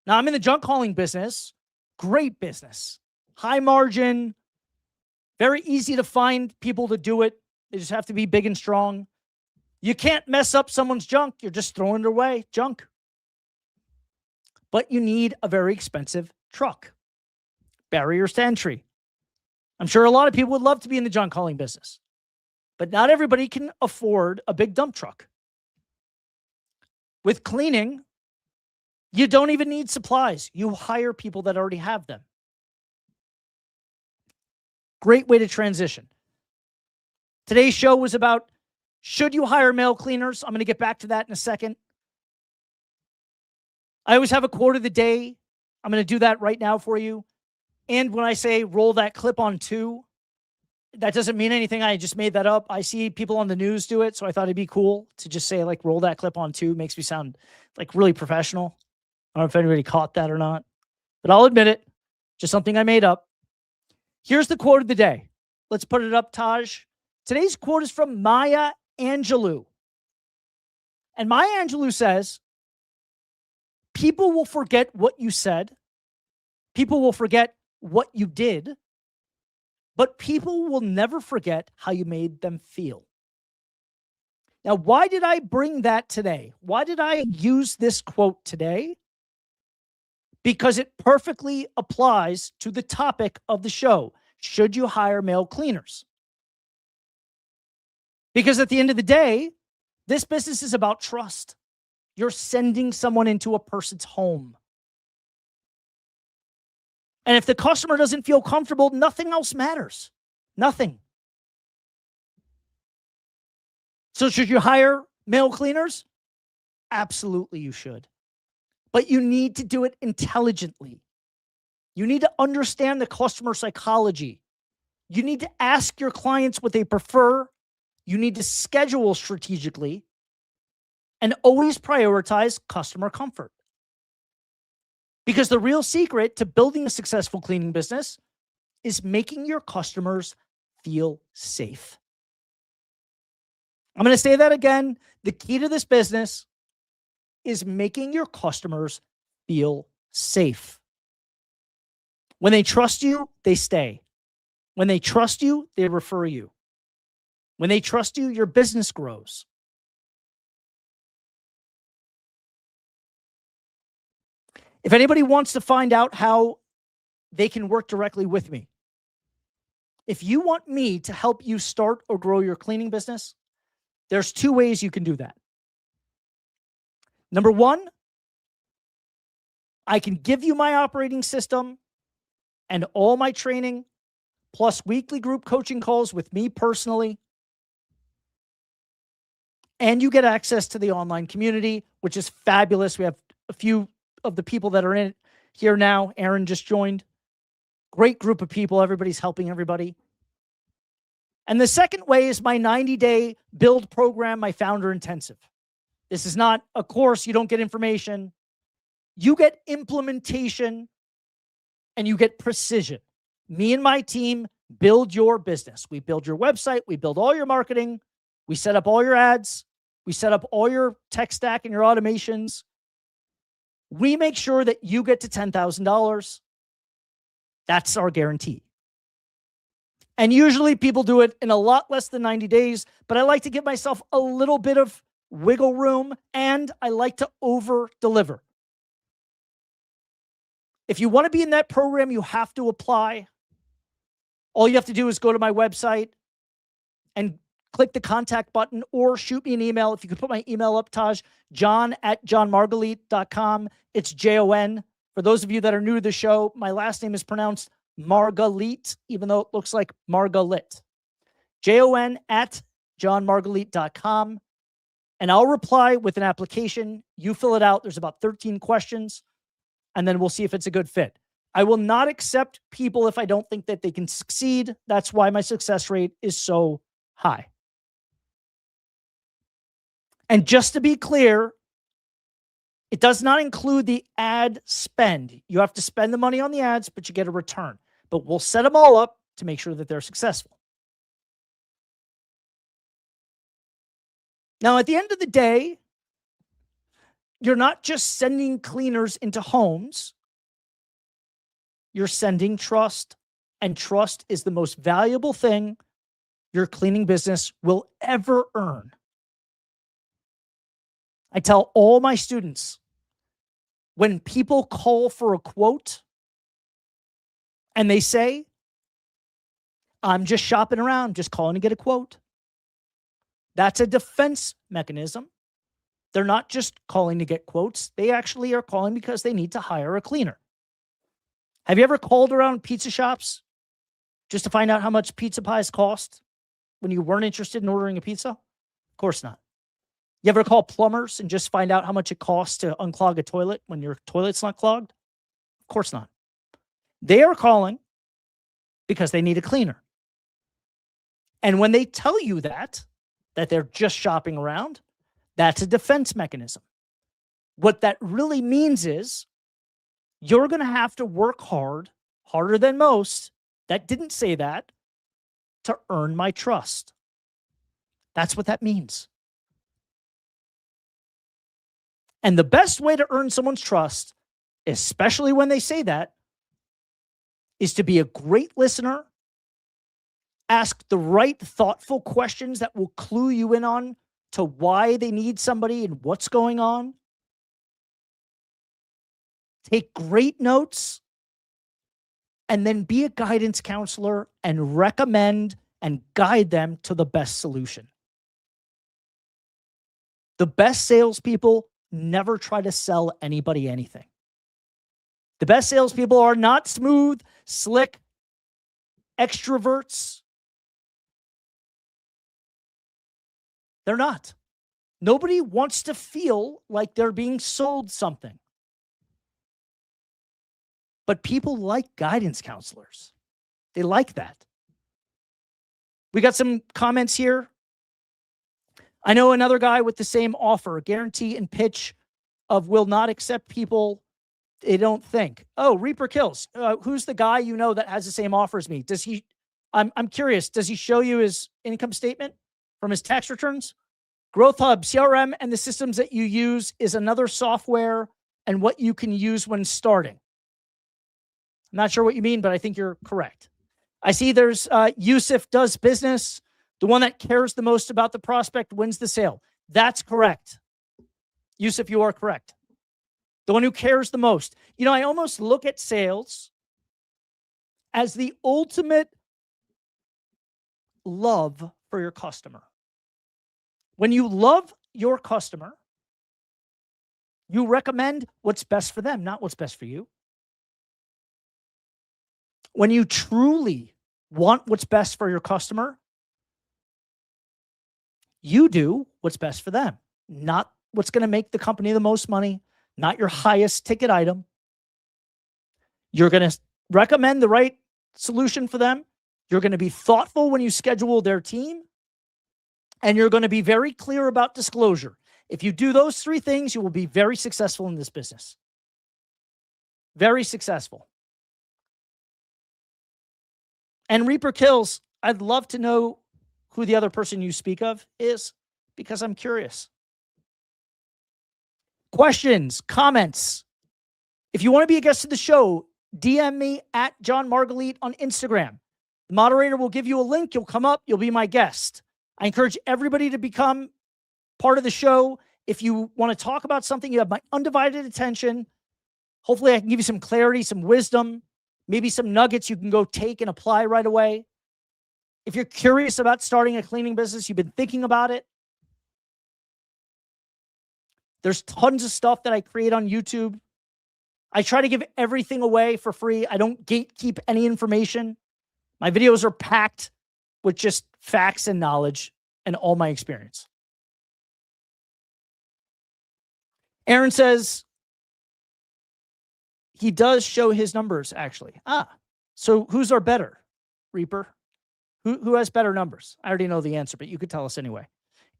Now, I'm in the junk hauling business. Great business. High margin. Very easy to find people to do it. They just have to be big and strong. You can't mess up someone's junk. You're just throwing it away. Junk. But you need a very expensive truck. Barriers to entry. I'm sure a lot of people would love to be in the junk hauling business. But not everybody can afford a big dump truck. With cleaning, you don't even need supplies. You hire people that already have them. Great way to transition. Today's show was about, should you hire male cleaners? I'm going to get back to that in a second. I always have a quote of the day. I'm going to do that right now for you. And when I say roll that clip on 2, that doesn't mean anything. I just made that up. I see people on the news do it, so I thought it'd be cool to just say, like, roll that clip on 2. Makes me sound like really professional. I don't know if anybody caught that or not, but I'll admit it. Just something I made up. Here's the quote of the day. Let's put it up, Taj. Today's quote is from Maya Angelou. And Maya Angelou says, people will forget what you said. People will forget what you did. But people will never forget how you made them feel. Now, why did I bring that today? Why did I use this quote today? Because it perfectly applies to the topic of the show. Should you hire male cleaners? Because at the end of the day, this business is about trust. You're sending someone into a person's home. And if the customer doesn't feel comfortable, nothing else matters. Nothing. So should you hire male cleaners? Absolutely you should. But you need to do it intelligently. You need to understand the customer psychology. You need to ask your clients what they prefer. You need to schedule strategically and always prioritize customer comfort. Because the real secret to building a successful cleaning business is making your customers feel safe. I'm going to say that again. The key to this business is making your customers feel safe. When they trust you, they stay. When they trust you, they refer you. When they trust you, your business grows. If anybody wants to find out how they can work directly with me, if you want me to help you start or grow your cleaning business, there's two ways you can do that. Number one, I can give you my operating system and all my training, plus weekly group coaching calls with me personally. And you get access to the online community, which is fabulous. We have a few of the people that are in it here now. Aaron just joined. Great group of people. Everybody's helping everybody. And the second way is my 90-day build program, my founder intensive. This is not a course. You don't get information. You get implementation and you get precision. Me and my team build your business. We build your website. We build all your marketing. We set up all your ads. We set up all your tech stack and your automations. We make sure that you get to $10,000. That's our guarantee. And usually people do it in a lot less than 90 days, but I like to give myself a little bit of wiggle room and I like to over deliver. If you want to be in that program, you have to apply. All you have to do is go to my website and click the contact button or shoot me an email. If you could put my email up, Taj, john@johnmargalit.com. It's Jon. For those of you that are new to the show, my last name is pronounced Margalit, even though it looks like Margalit. Jon@johnmargalit.com. And I'll reply with an application. You fill it out. There's about 13 questions. And then we'll see if it's a good fit. I will not accept people if I don't think that they can succeed. That's why my success rate is so high. And just to be clear, it does not include the ad spend. You have to spend the money on the ads, but you get a return. But we'll set them all up to make sure that they're successful. Now, at the end of the day, you're not just sending cleaners into homes. You're sending trust, and trust is the most valuable thing your cleaning business will ever earn. I tell all my students, when people call for a quote and they say, I'm just shopping around, just calling to get a quote, that's a defense mechanism. They're not just calling to get quotes. They actually are calling because they need to hire a cleaner. Have you ever called around pizza shops just to find out how much pizza pies cost when you weren't interested in ordering a pizza? Of course not. You ever call plumbers and just find out how much it costs to unclog a toilet when your toilet's not clogged? Of course not. They are calling because they need a cleaner. And when they tell you that they're just shopping around, that's a defense mechanism. What that really means is you're going to have to work hard, harder than most, that didn't say that, to earn my trust. That's what that means. And the best way to earn someone's trust, especially when they say that, is to be a great listener, ask the right thoughtful questions that will clue you in on to why they need somebody and what's going on. Take great notes and then be a guidance counselor and recommend and guide them to the best solution. The best salespeople never try to sell anybody anything. The best salespeople are not smooth, slick extroverts They're not. Nobody wants to feel like they're being sold something. But people like guidance counselors. They like that. We got some comments here. I know another guy with the same offer, guarantee and pitch of will not accept people they don't think. Oh, Reaper Kills. Who's the guy you know that has the same offer as me? Does he, I'm curious, does he show you his income statement from his tax returns? Growth Hub, CRM, and the systems that you use is another software and what you can use when starting. I'm not sure what you mean, but I think you're correct. I see there's Yusuf Does Business. The one that cares the most about the prospect wins the sale. That's correct. Yusuf, you are correct. The one who cares the most. You know, I almost look at sales as the ultimate love for your customer. When you love your customer, you recommend what's best for them, not what's best for you. When you truly want what's best for your customer, you do what's best for them, not what's going to make the company the most money, not your highest ticket item. You're going to recommend the right solution for them. You're going to be thoughtful when you schedule their team. And you're going to be very clear about disclosure. If you do those three things, you will be very successful in this business. Very successful. And Reaper Kills, I'd love to know who the other person you speak of is, because I'm curious. Questions, comments. If you want to be a guest of the show, DM me at John Margalit on Instagram. The moderator will give you a link. You'll come up. You'll be my guest. I encourage everybody to become part of the show. If you want to talk about something, you have my undivided attention. Hopefully I can give you some clarity, some wisdom, maybe some nuggets you can go take and apply right away. If you're curious about starting a cleaning business, you've been thinking about it, there's tons of stuff that I create on YouTube. I try to give everything away for free. I don't gatekeep any information. My videos are packed with just facts and knowledge and all my experience. Aaron says he does show his numbers, actually. So who's our better, Reaper? Who has better numbers? I already know the answer, but you could tell us anyway.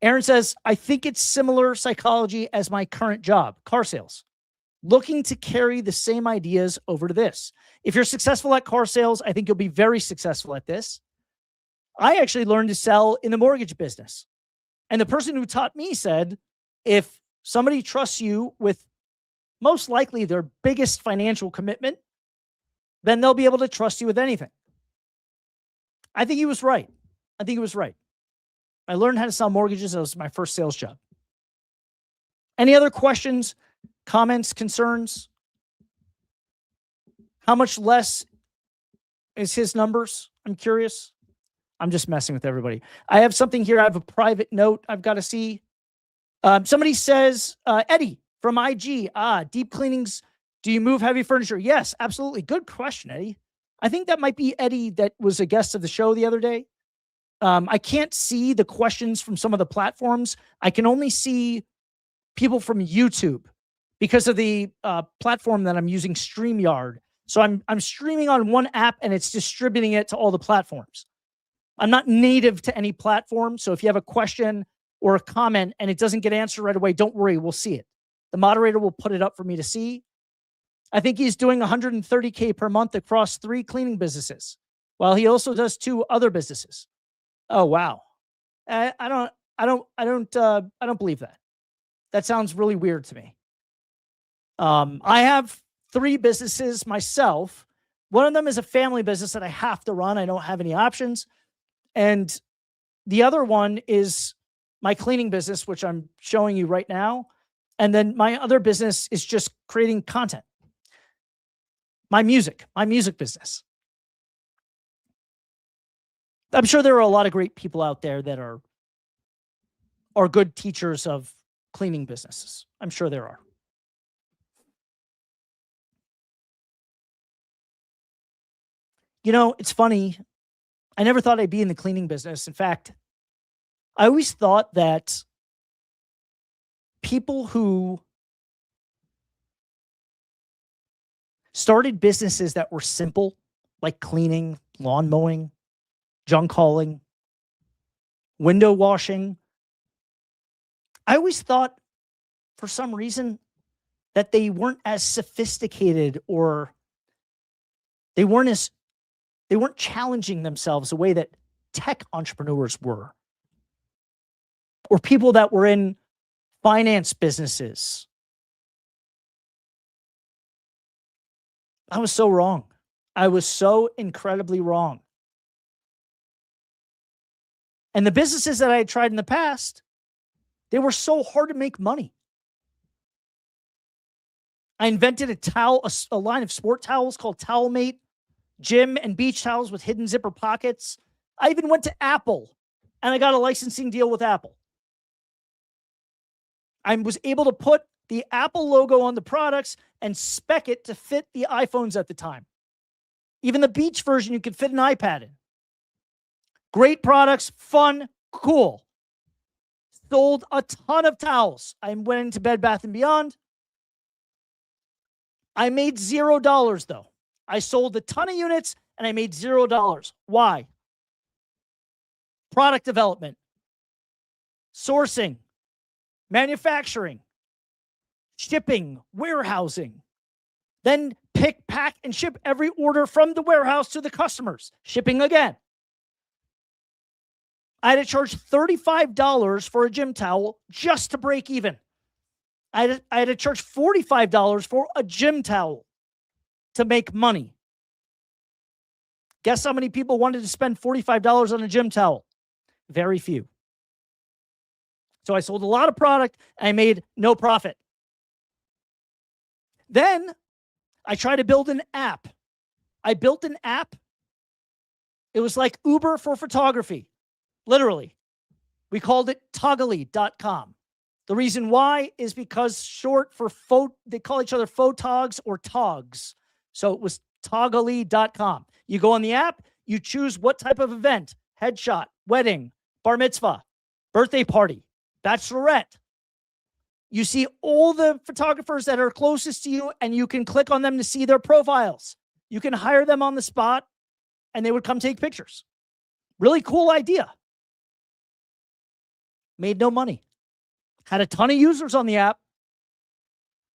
Aaron says, I think it's similar psychology as my current job, car sales. Looking to carry the same ideas over to this. If you're successful at car sales, I think you'll be very successful at this. I actually learned to sell in the mortgage business. And the person who taught me said, if somebody trusts you with most likely their biggest financial commitment, then they'll be able to trust you with anything. I think he was right. I learned how to sell mortgages. That was my first sales job. Any other questions, comments, concerns? How much less is his numbers? I'm curious. I'm just messing with everybody. I have something here. I have a private note I've got to see. Somebody says, Eddie from IG, deep cleanings. Do you move heavy furniture? Yes, absolutely. Good question, Eddie. I think that might be Eddie that was a guest of the show the other day. I can't see the questions from some of the platforms. I can only see people from YouTube because of the platform that I'm using, StreamYard. So I'm streaming on one app and it's distributing it to all the platforms. I'm not native to any platform. So if you have a question or a comment and it doesn't get answered right away, don't worry, we'll see it. The moderator will put it up for me to see. I think he's doing $130K per month across 3 cleaning businesses, while he also does 2 other businesses. Oh, wow. I don't believe that. That sounds really weird to me. I have 3 businesses myself. One of them is a family business that I have to run. I don't have any options. And the other one is my cleaning business, which I'm showing you right now. And then my other business is just creating content. My music business. I'm sure there are a lot of great people out there that are good teachers of cleaning businesses. I'm sure there are. You know, it's funny. I never thought I'd be in the cleaning business. In fact, I always thought that people who started businesses that were simple, like cleaning, lawn mowing, junk hauling, window washing, I always thought for some reason that they weren't as sophisticated, or they weren't challenging themselves the way that tech entrepreneurs were, or people that were in finance businesses. I was so wrong. I was so incredibly wrong. And the businesses that I had tried in the past, they were so hard to make money. I invented a line of sport towels called Towel Mate, gym and beach towels with hidden zipper pockets. I even went to Apple and I got a licensing deal with Apple. I was able to put the Apple logo on the products and spec it to fit the iPhones at the time. Even the beach version, you could fit an iPad in. Great products, fun, cool. Sold a ton of towels. I went into Bed Bath & Beyond. I made $0 though. I sold a ton of units and I made $0. Why? Product development, sourcing, manufacturing, shipping, warehousing, then pick, pack, and ship every order from the warehouse to the customers. Shipping again. I had to charge $35 for a gym towel just to break even. I had to charge $45 for a gym towel to make money. Guess how many people wanted to spend $45 on a gym towel? Very few. So I sold a lot of product and I made no profit. Then I tried to build an app. I built an app. It was like Uber for photography. Literally. We called it toggly.com. The reason why is because short for they call each other photogs or togs. So it was toggly.com. You go on the app, you choose what type of event: headshot, wedding, bar mitzvah, birthday party, bachelorette. You see all the photographers that are closest to you, and you can click on them to see their profiles. You can hire them on the spot, and they would come take pictures. Really cool idea. Made no money. Had a ton of users on the app.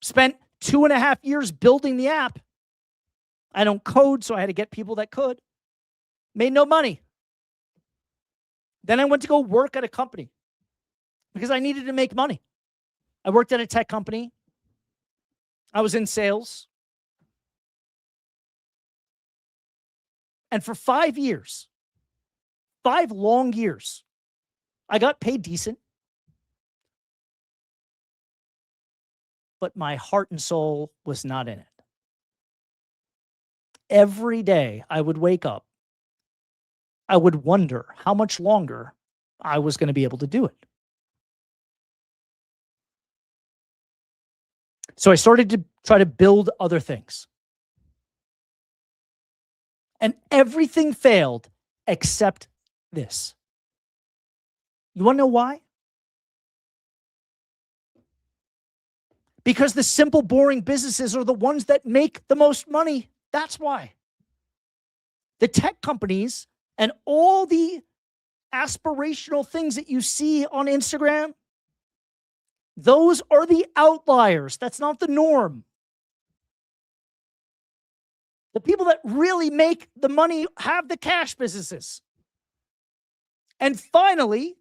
Spent 2.5 years building the app. I don't code, so I had to get people that could. Made no money. Then I went to go work at a company because I needed to make money. I worked at a tech company. I was in sales. And for 5 years, 5 long years, I got paid decent. But my heart and soul was not in it. Every day I would wake up, I would wonder how much longer I was going to be able to do it. So I started to try to build other things. And everything failed except this. You want to know why? Because the simple, boring businesses are the ones that make the most money. That's why. The tech companies and all the aspirational things that you see on Instagram, those are the outliers. That's not the norm. The people that really make the money have the cash businesses. And finally,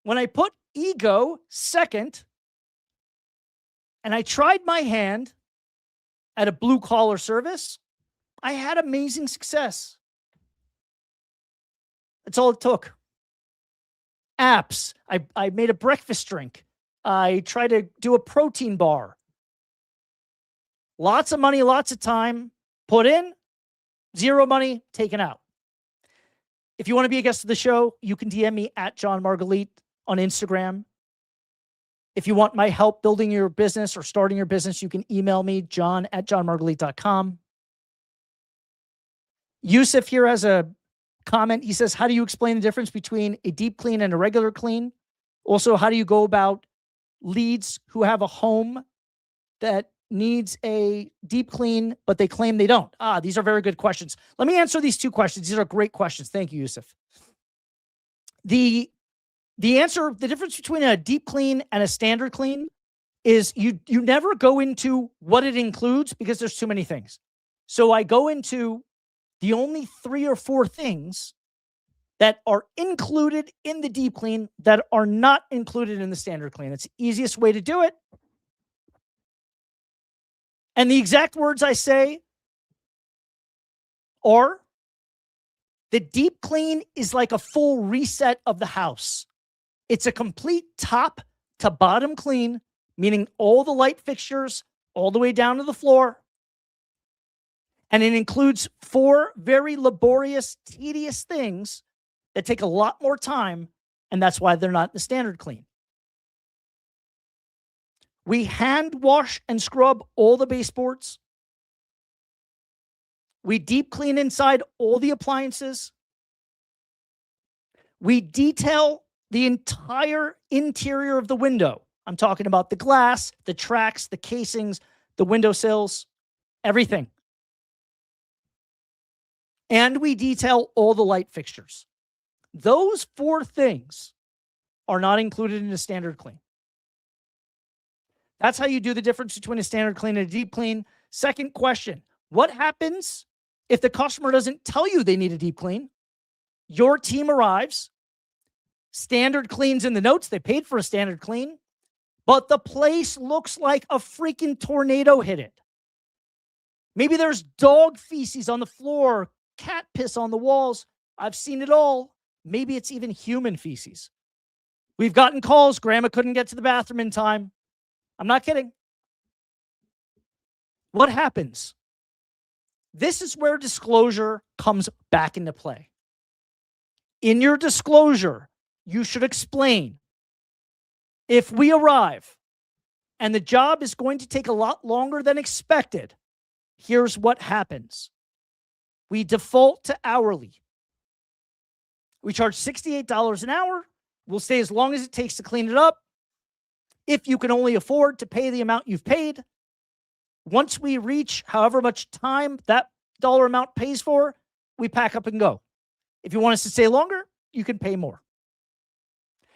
when I put ego second, and I tried my hand at a blue collar service, I had amazing success. That's all it took. Apps. I made a breakfast drink. I tried to do a protein bar. Lots of money, lots of time put in, zero money taken out. If you want to be a guest of the show, you can DM me at John Margalit on Instagram. If you want my help building your business or starting your business, you can email me, john@johnmargalit.com. Yusuf here has a comment. He says, how do you explain the difference between a deep clean and a regular clean? Also, how do you go about leads who have a home that needs a deep clean, but they claim they don't? These are very good questions. Let me answer these two questions. These are great questions. Thank you, Yusuf. The answer, the difference between a deep clean and a standard clean is you never go into what it includes because there's too many things. So I go into the only 3 or 4 things that are included in the deep clean that are not included in the standard clean. It's the easiest way to do it. And the exact words I say are, the deep clean is like a full reset of the house. It's a complete top to bottom clean, meaning all the light fixtures all the way down to the floor. And it includes 4 very laborious, tedious things that take a lot more time, and that's why they're not in the standard clean. We hand wash and scrub all the baseboards. We deep clean inside all the appliances. We detail the entire interior of the window. I'm talking about the glass, the tracks, the casings, the windowsills, everything. And we detail all the light fixtures. Those 4 things are not included in a standard clean. That's how you do the difference between a standard clean and a deep clean. Second question, what happens if the customer doesn't tell you they need a deep clean? Your team arrives, standard cleans in the notes, they paid for a standard clean, but the place looks like a freaking tornado hit it. Maybe there's dog feces on the floor, cat piss on the walls. I've seen it all. Maybe it's even human feces. We've gotten calls, Grandma couldn't get to the bathroom in time. I'm not kidding. What happens? This is where disclosure comes back into play. In your disclosure, you should explain, if we arrive and the job is going to take a lot longer than expected, here's what happens. We default to hourly. We charge $68 an hour. We'll stay as long as it takes to clean it up. If you can only afford to pay the amount you've paid, once we reach however much time that dollar amount pays for, we pack up and go. If you want us to stay longer, you can pay more.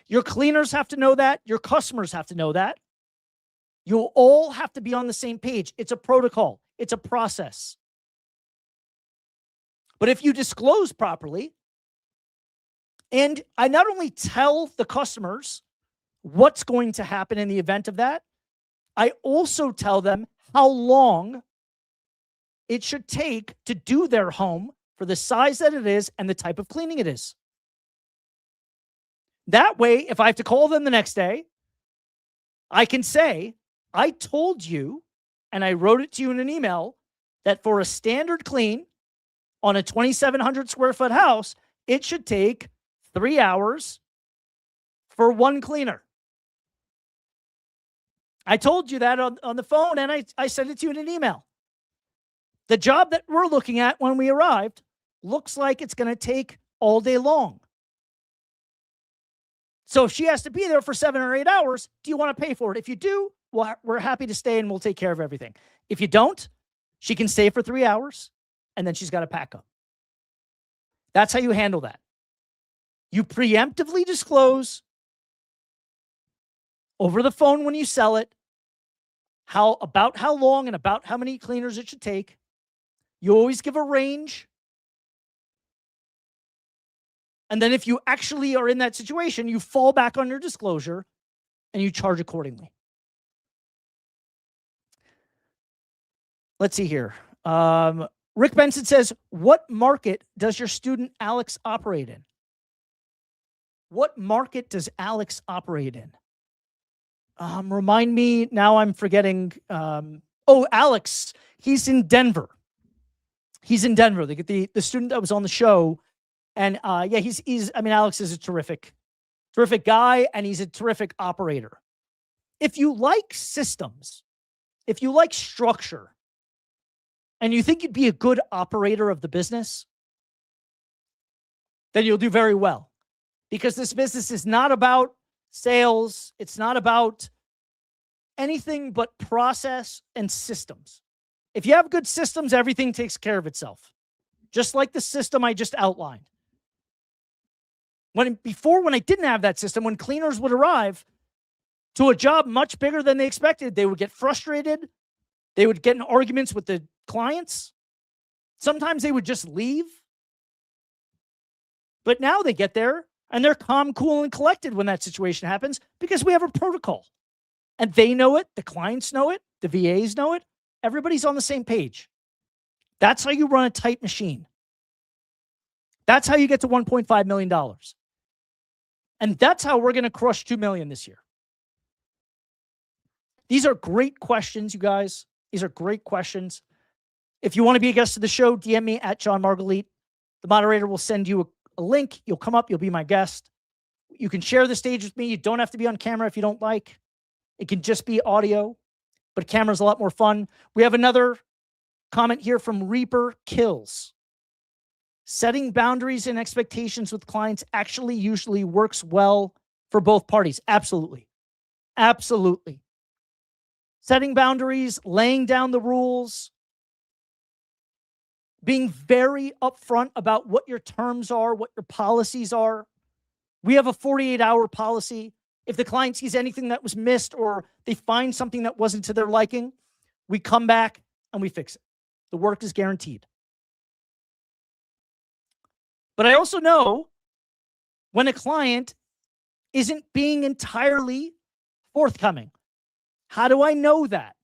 Your cleaners have to know that. Your customers have to know that. You'll all have to be on the same page. It's a protocol. It's a process. But if you disclose properly, and I not only tell the customers what's going to happen in the event of that, I also tell them how long it should take to do their home for the size that it is and the type of cleaning it is. That way, if I have to call them the next day, I can say, I told you, and I wrote it to you in an email, that for a standard clean on a 2,700 square foot house, it should take 3 hours for one cleaner. I told you that on the phone, and I sent it to you in an email. The job that we're looking at when we arrived looks like it's going to take all day long. So if she has to be there for 7 or 8 hours, do you want to pay for it? If you do, well, we're happy to stay and we'll take care of everything. If you don't, she can stay for 3 hours and then she's got to pack up. That's how you handle that. You preemptively disclose over the phone when you sell it about how long and about how many cleaners it should take. You always give a range. And then if you actually are in that situation, you fall back on your disclosure and you charge accordingly. Let's see here. Rick Benson says, what market does your student Alex operate in? What market does Alex operate in? Remind me, now I'm forgetting. Alex, he's in Denver. He's in Denver. The student that was on the show. And yeah, Alex is a terrific guy, and he's a terrific operator. If you like systems, if you like structure, and you think you'd be a good operator of the business, then you'll do very well. Because this business is not about sales. It's not about anything but process and systems. If you have good systems, everything takes care of itself. Just like the system I just outlined. When I didn't have that system, when cleaners would arrive to a job much bigger than they expected, they would get frustrated. They would get in arguments with the clients. Sometimes they would just leave. But now they get there and they're calm, cool, and collected when that situation happens because we have a protocol. And they know it. The clients know it. The VAs know it. Everybody's on the same page. That's how you run a tight machine. That's how you get to $1.5 million. And that's how we're going to crush 2 million this year. These are great questions, you guys. These are great questions. If you want to be a guest of the show, DM me at John Margalit. The moderator will send you a link. You'll come up. You'll be my guest. You can share the stage with me. You don't have to be on camera if you don't like. It can just be audio, but camera's a lot more fun. We have another comment here from Reaper Kills. Setting boundaries and expectations with clients actually usually works well for both parties. Absolutely. Absolutely. Setting boundaries, laying down the rules, being very upfront about what your terms are, what your policies are. We have a 48-hour policy. If the client sees anything that was missed or they find something that wasn't to their liking, we come back and we fix it. The work is guaranteed. But I also know when a client isn't being entirely forthcoming. How do I know that?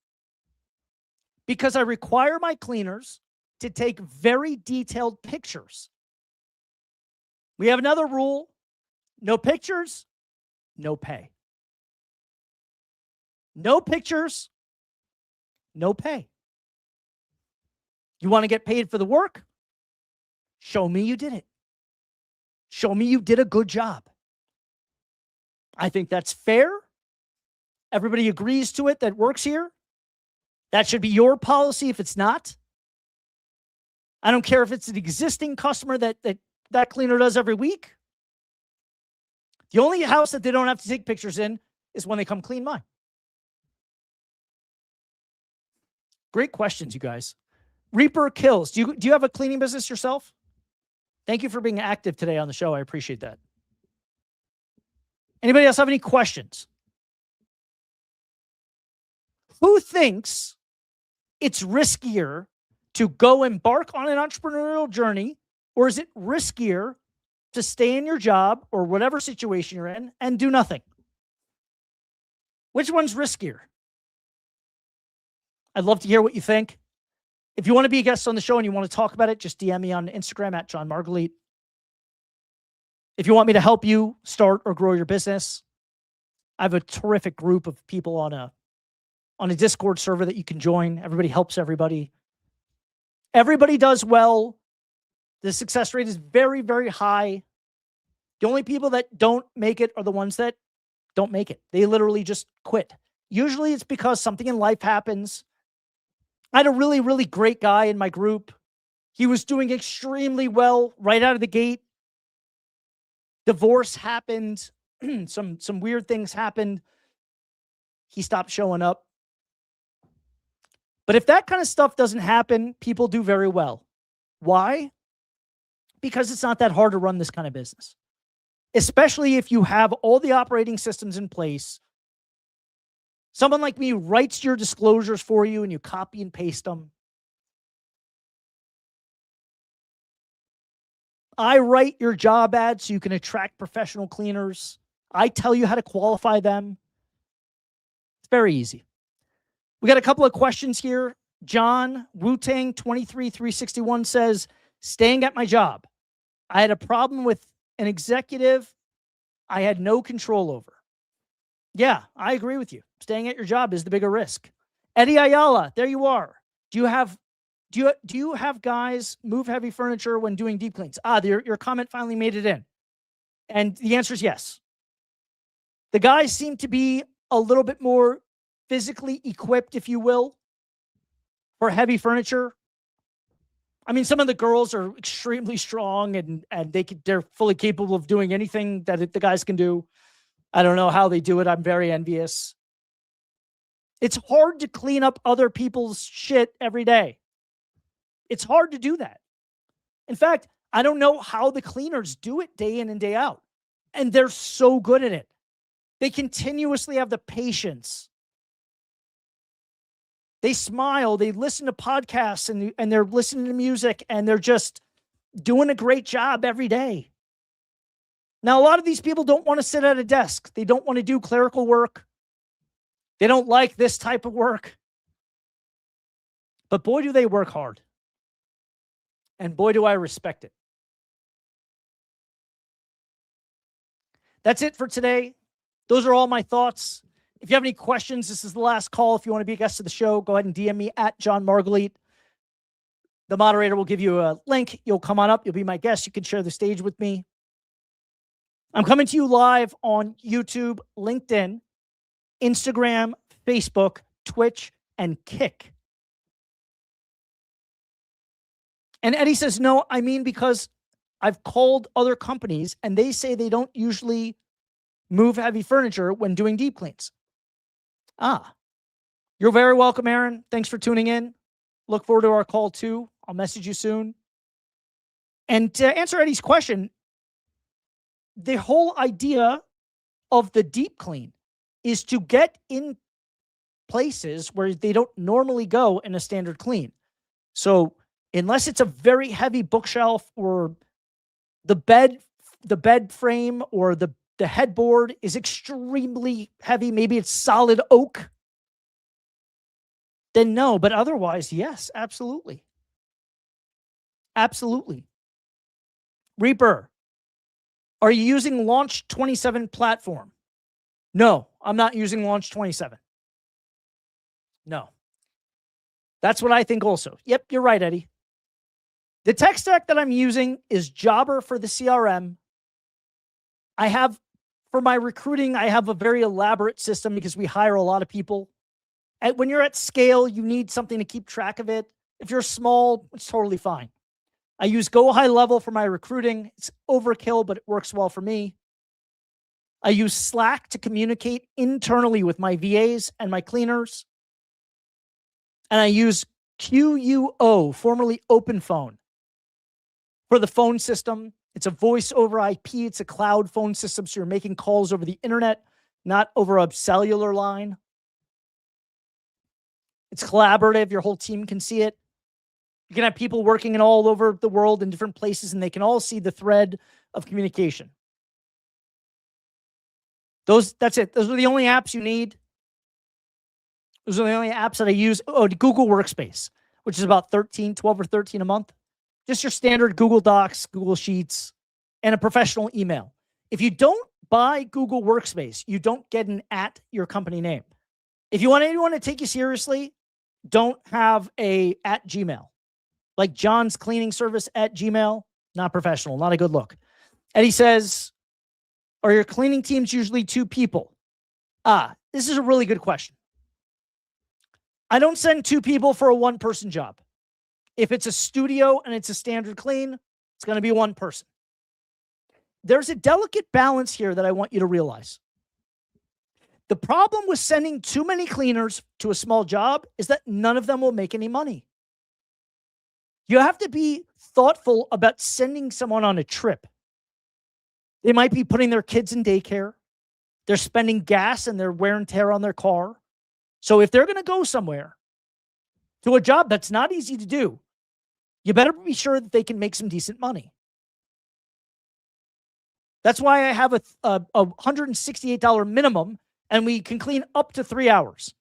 Because I require my cleaners to take very detailed pictures. We have another rule: no pictures, no pay. No pictures, no pay. You want to get paid for the work? Show me you did it. Show me you did a good job. I think that's fair. Everybody agrees to it that works here. That should be your policy if it's not. I don't care if it's an existing customer that cleaner does every week. The only house that they don't have to take pictures in is when they come clean mine. Great questions, you guys. Reaper Kills. Do you have a cleaning business yourself? Thank you for being active today on the show. I appreciate that. Anybody else have any questions? Who thinks it's riskier to go embark on an entrepreneurial journey, or is it riskier to stay in your job or whatever situation you're in and do nothing? Which one's riskier? I'd love to hear what you think. If you want to be a guest on the show and you want to talk about it, just DM me on Instagram at John Margalit. If you want me to help you start or grow your business, I have a terrific group of people on a Discord server that you can join. Everybody helps everybody. Everybody does well. The success rate is very, very high. The only people that don't make it are the ones that don't make it. They literally just quit. Usually it's because something in life happens. I had a really, really great guy in my group. He was doing extremely well right out of the gate. Divorce happened. Some weird things happened. He stopped showing up. But if that kind of stuff doesn't happen, people do very well. Why? Because it's not that hard to run this kind of business. Especially if you have all the operating systems in place. Someone like me writes your disclosures for you and you copy and paste them. I write your job ads so you can attract professional cleaners. I tell you how to qualify them. It's very easy. We got a couple of questions here. John Wu-Tang 23361 says, staying at my job. I had a problem with an executive I had no control over. Yeah, I agree with you. Staying at your job is the bigger risk. Eddie Ayala, there you are. Do you have guys move heavy furniture when doing deep cleans? Your comment finally made it in. And the answer is yes. The guys seem to be a little bit more physically equipped, if you will, for heavy furniture. I mean, some of the girls are extremely strong and they're fully capable of doing anything that the guys can do. I don't know how they do it. I'm very envious. It's hard to clean up other people's shit every day. It's hard to do that. In fact, I don't know how the cleaners do it day in and day out. And they're so good at it. They continuously have the patience. They smile, they listen to podcasts and they're listening to music and they're just doing a great job every day. Now, a lot of these people don't want to sit at a desk. They don't want to do clerical work. They don't like this type of work. But boy, do they work hard. And boy, do I respect it. That's it for today. Those are all my thoughts. If you have any questions, this is the last call. If you want to be a guest of the show, go ahead and DM me at John Margalit. The moderator will give you a link. You'll come on up. You'll be my guest. You can share the stage with me. I'm coming to you live on YouTube, LinkedIn, Instagram, Facebook, Twitch, and Kick. And Eddie says, no, I mean, because I've called other companies and they say they don't usually move heavy furniture when doing deep cleans. You're very welcome, Aaron. Thanks for tuning in. Look forward to our call too. I'll message you soon. And to answer Eddie's question, the whole idea of the deep clean is to get in places where they don't normally go in a standard clean. So unless it's a very heavy bookshelf or the bed frame or the headboard is extremely heavy, maybe it's solid oak, then no. But otherwise, yes, absolutely. Absolutely. Reaper, are you using Launch 27 platform? No, I'm not using Launch 27. No. That's what I think also. Yep, you're right, Eddie. The tech stack that I'm using is Jobber for the CRM. I have, for my recruiting, I have a very elaborate system because we hire a lot of people. And when you're at scale, you need something to keep track of it. If you're small, it's totally fine. I use Go High Level for my recruiting. It's overkill, but it works well for me. I use Slack to communicate internally with my VAs and my cleaners. And I use QUO, formerly OpenPhone, for the phone system. It's a voice over IP. It's a cloud phone system, so you're making calls over the internet, not over a cellular line. It's collaborative. Your whole team can see it. You can have people working in all over the world in different places, and they can all see the thread of communication. That's it. Those are the only apps you need. Those are the only apps that I use. Oh, Google Workspace, which is about 12 or 13 a month. Just your standard Google Docs, Google Sheets, and a professional email. If you don't buy Google Workspace, you don't get an at your company name. If you want anyone to take you seriously, don't have a at Gmail. Like John's cleaning service at Gmail, not professional, not a good look. Eddie says, are your cleaning teams usually 2 people? This is a really good question. I don't send 2 people for a 1-person job. If it's a studio and it's a standard clean, it's going to be 1 person. There's a delicate balance here that I want you to realize. The problem with sending too many cleaners to a small job is that none of them will make any money. You have to be thoughtful about sending someone on a trip. They might be putting their kids in daycare. They're spending gas and their wear and tear on their car. So if they're going to go somewhere to a job that's not easy to do, you better be sure that they can make some decent money. That's why I have a $168 minimum, and we can clean up to 3 hours.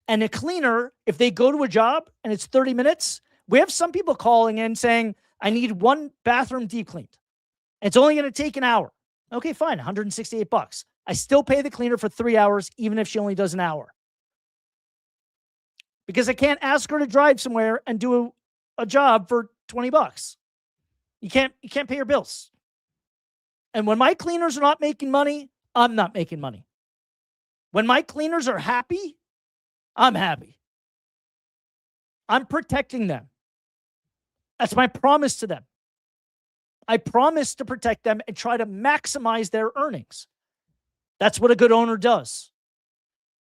And a cleaner, if they go to a job and it's 30 minutes, we have some people calling in saying, I need 1 bathroom deep cleaned. It's only going to take an hour. Okay, fine, $168. I still pay the cleaner for 3 hours, even if she only does an hour. Because I can't ask her to drive somewhere and do a job for $20. You can't pay your bills. And when my cleaners are not making money, I'm not making money. When my cleaners are happy, I'm happy. I'm protecting them. That's my promise to them. I promise to protect them and try to maximize their earnings. That's what a good owner does.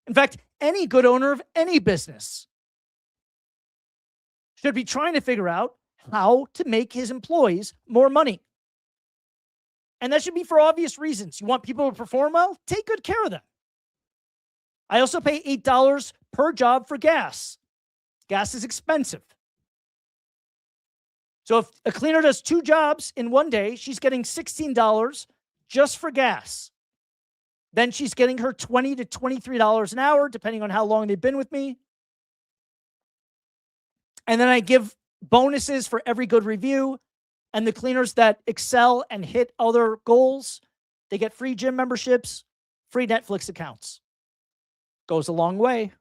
In fact, any good owner of any business should be trying to figure out how to make his employees more money. And that should be for obvious reasons. You want people to perform well? Take good care of them. I also pay $8 per job for gas. Gas is expensive. So if a cleaner does 2 jobs in one day, she's getting $16 just for gas. Then she's getting her $20 to $23 an hour, depending on how long they've been with me. And then I give bonuses for every good review. And the cleaners that excel and hit other goals, they get free gym memberships, free Netflix accounts. Goes a long way.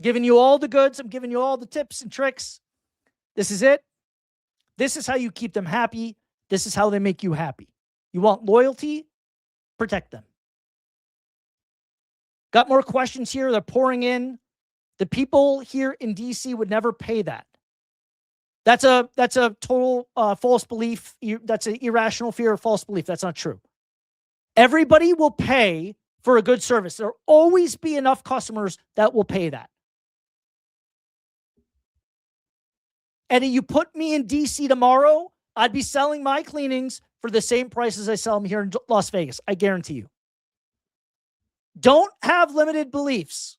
Giving you all the goods. I'm giving you all the tips and tricks. This is it. This is how you keep them happy. This is how they make you happy. You want loyalty? Protect them. Got more questions here. They're pouring in. The people here in DC would never pay that. That's a total false belief. That's an irrational fear of false belief. That's not true. Everybody will pay for a good service. There'll always be enough customers that will pay that. Eddie, you put me in DC tomorrow, I'd be selling my cleanings for the same price as I sell them here in Las Vegas. I guarantee you. Don't have limited beliefs.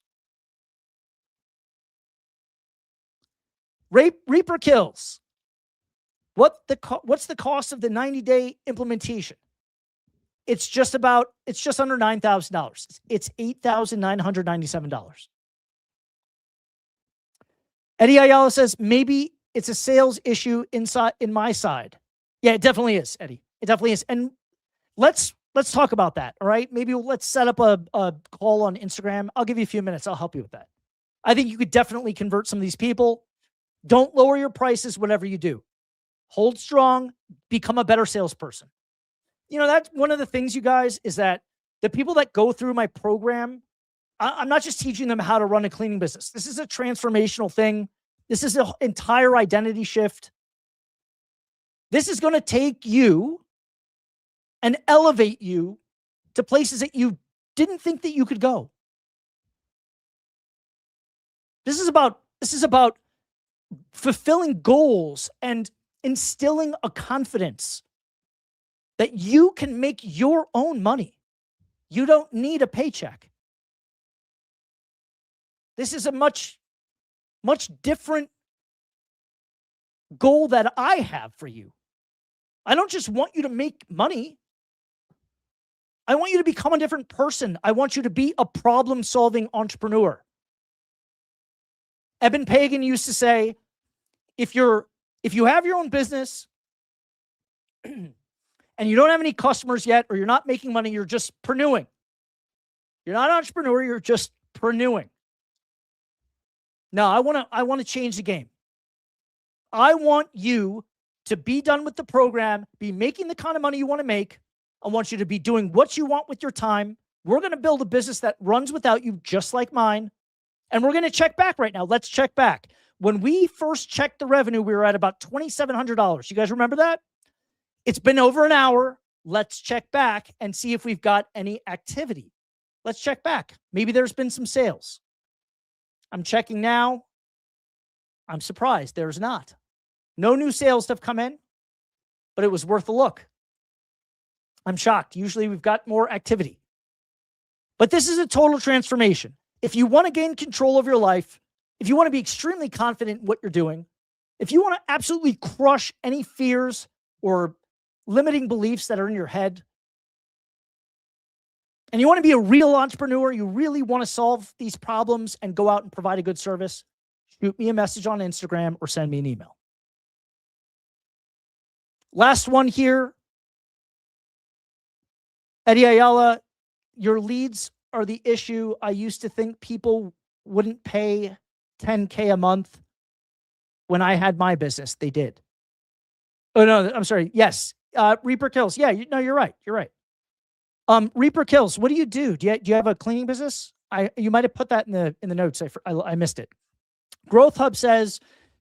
Reaper kills. What's the cost of the 90-day implementation? It's just under $9,000. It's $8,997. Eddie Ayala says, maybe it's a sales issue in my side. Yeah, it definitely is, Eddie. It definitely is. And let's talk about that, all right? Maybe let's set up a call on Instagram. I'll give you a few minutes. I'll help you with that. I think you could definitely convert some of these people. Don't lower your prices, whatever you do. Hold strong, become a better salesperson. You know, that's one of the things, you guys, is that the people that go through my program, I'm not just teaching them how to run a cleaning business. This is a transformational thing. This is an entire identity shift. This is going to take you and elevate you to places that you didn't think that you could go. This is about fulfilling goals and instilling a confidence that you can make your own money. You don't need a paycheck. This is a much different goal that I have for you. I don't just want you to make money. I want you to become a different person. I want you to be a problem-solving entrepreneur. Eben Pagan used to say, if you have your own business and you don't have any customers yet, or you're not making money, you're just prenewing. You're not an entrepreneur, you're just prenewing. No, I want to change the game. I want you to be done with the program, be making the kind of money you want to make. I want you to be doing what you want with your time. We're going to build a business that runs without you, just like mine. And we're going to check back right now. Let's check back. When we first checked the revenue, we were at about $2,700. You guys remember that? It's been over an hour. Let's check back and see if we've got any activity. Let's check back. Maybe there's been some sales. I'm checking now. I'm surprised there's not. No new sales have come in, but it was worth a look. I'm shocked. Usually we've got more activity. But this is a total transformation. If you want to gain control of your life, if you want to be extremely confident in what you're doing, if you want to absolutely crush any fears or limiting beliefs that are in your head, and you want to be a real entrepreneur, you really want to solve these problems and go out and provide a good service, shoot me a message on Instagram or send me an email. Last one here. Eddie Ayala, your leads are the issue. I used to think people wouldn't pay $10K a month. When I had my business, they did. Oh, no, I'm sorry. Yes. Reaper Kills. Yeah, you're right. You're right. Reaper Kills, what do you do? Do you have a cleaning business? You might have put that in the notes. I missed it. Growth Hub says,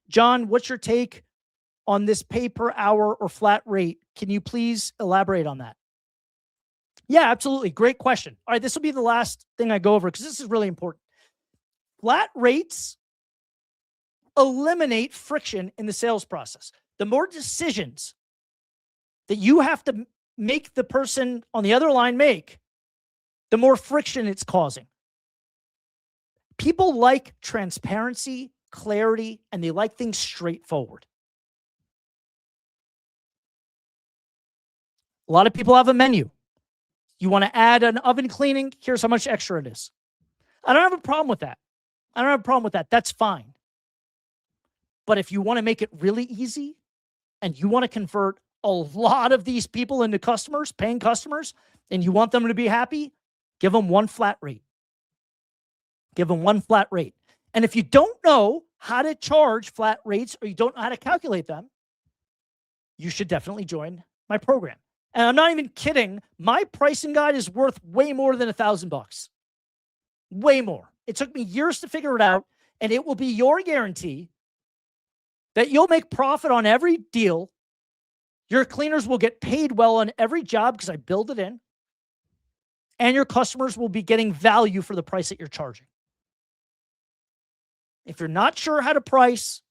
John, what's your take on this pay per hour or flat rate? Can you please elaborate on that? Yeah, absolutely. Great question. All right, this will be the last thing I go over because this is really important. Flat rates eliminate friction in the sales process. The more decisions that you have to make the person on the other line make, the more friction it's causing. People like transparency, clarity, and they like things straightforward. A lot of people have a menu. You want to add an oven cleaning? Here's how much extra it is. I don't have a problem with that. That's fine. But if you want to make it really easy and you want to convert a lot of these people into customers, paying customers, and you want them to be happy, give them one flat rate. And if you don't know how to charge flat rates or you don't know how to calculate them, you should definitely join my program. And I'm not even kidding. My pricing guide is worth way more than $1,000. Way more. It took me years to figure it out, and it will be your guarantee that you'll make profit on every deal. Your cleaners will get paid well on every job because I build it in, and your customers will be getting value for the price that you're charging. If you're not sure how to price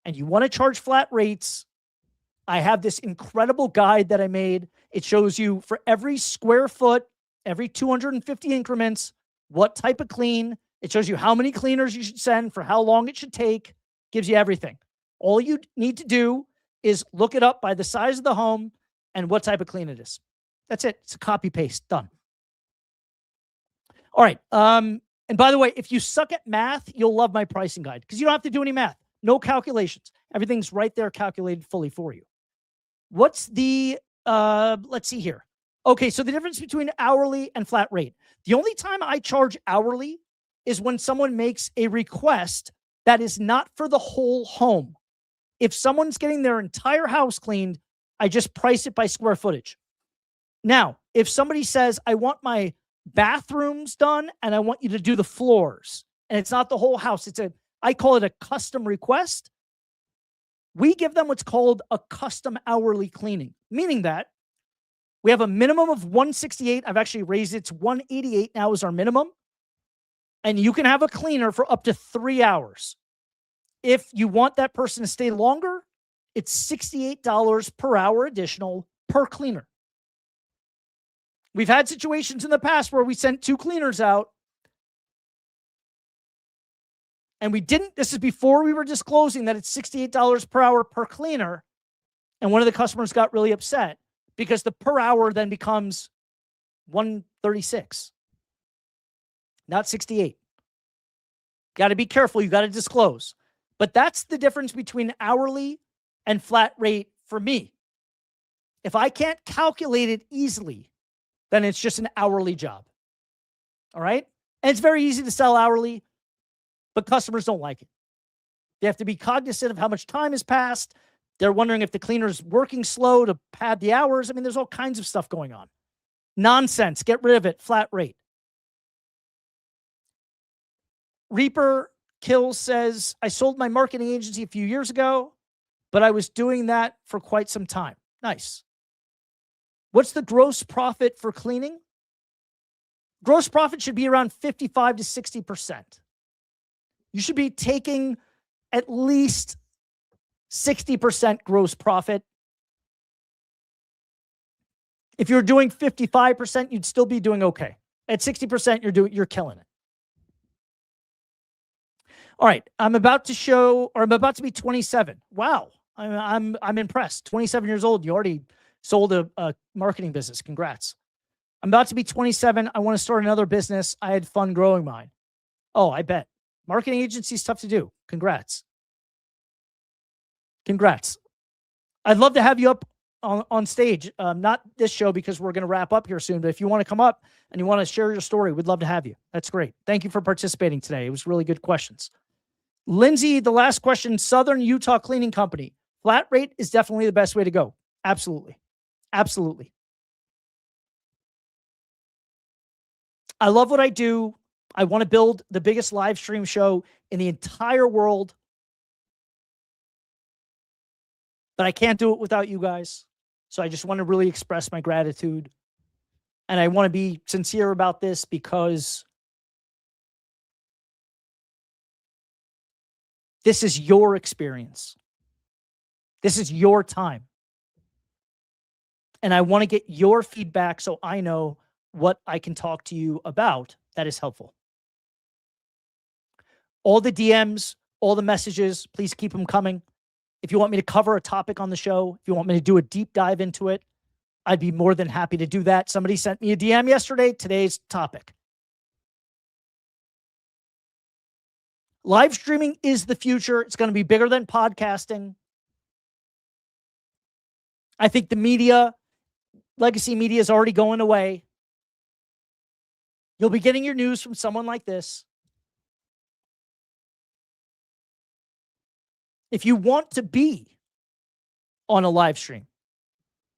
and you want to charge flat rates, I have this incredible guide that I made. It shows you for every square foot, every 250 increments, what type of clean. It shows you how many cleaners you should send, for how long it should take, gives you everything. All you need to do is look it up by the size of the home and what type of clean it is. That's it. It's a copy paste. Done. All right. And by the way, if you suck at math, you'll love my pricing guide because you don't have to do any math. No calculations. Everything's right there calculated fully for you. What's the, let's see here. Okay, so the difference between hourly and flat rate. The only time I charge hourly is when someone makes a request that is not for the whole home. If someone's getting their entire house cleaned, I just price it by square footage. Now, if somebody says, I want my bathrooms done and I want you to do the floors, and it's not the whole house, I call it a custom request. We give them what's called a custom hourly cleaning, meaning that we have a minimum of 168. I've actually raised it to 188 now is our minimum. And you can have a cleaner for up to 3 hours. If you want that person to stay longer, it's $68 per hour additional per cleaner. We've had situations in the past where we sent 2 cleaners out and we didn't. This is before we were disclosing that it's $68 per hour per cleaner. And one of the customers got really upset because the per hour then becomes 136, not 68. Got to be careful. You got to disclose. But that's the difference between hourly and flat rate for me. If I can't calculate it easily, then it's just an hourly job. All right? And it's very easy to sell hourly, but customers don't like it. They have to be cognizant of how much time has passed. They're wondering if the cleaner's working slow to pad the hours. I mean, there's all kinds of stuff going on. Nonsense. Get rid of it. Flat rate. Reaper Kills says, I sold my marketing agency a few years ago, but I was doing that for quite some time. Nice. What's the gross profit for cleaning? Gross profit should be around 55 to 60%. You should be taking at least 60% gross profit. If you're doing 55%, you'd still be doing okay. At 60%, you're killing it. All right, I'm about to be 27. Wow, I'm impressed. 27 years old, you already sold a marketing business. Congrats. I'm about to be 27. I want to start another business. I had fun growing mine. Oh, I bet. Marketing agency is tough to do. Congrats. I'd love to have you up on stage. Not this show because we're going to wrap up here soon, but if you want to come up and you want to share your story, we'd love to have you. That's great. Thank you for participating today. It was really good questions. Lindsay, the last question, Southern Utah Cleaning Company. Flat rate is definitely the best way to go. Absolutely. Absolutely. I love what I do. I want to build the biggest live stream show in the entire world. But I can't do it without you guys. So I just want to really express my gratitude. And I want to be sincere about this because this is your experience. This is your time. And I want to get your feedback so I know what I can talk to you about that is helpful. All the DMs, all the messages, please keep them coming. If you want me to cover a topic on the show, if you want me to do a deep dive into it, I'd be more than happy to do that. Somebody sent me a DM yesterday, today's topic. Live streaming is the future. It's going to be bigger than podcasting. I think the media, legacy media, is already going away. You'll be getting your news from someone like this. If you want to be on a live stream,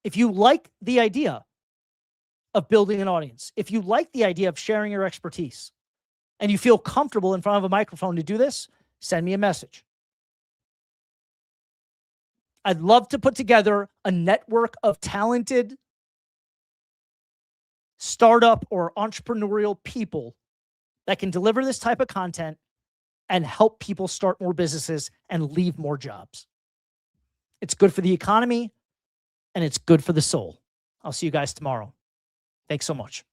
if you like the idea of building an audience, if you like the idea of sharing your expertise, and you feel comfortable in front of a microphone to do this, send me a message. I'd love to put together a network of talented startup or entrepreneurial people that can deliver this type of content and help people start more businesses and leave more jobs. It's good for the economy and it's good for the soul. I'll see you guys tomorrow. Thanks so much.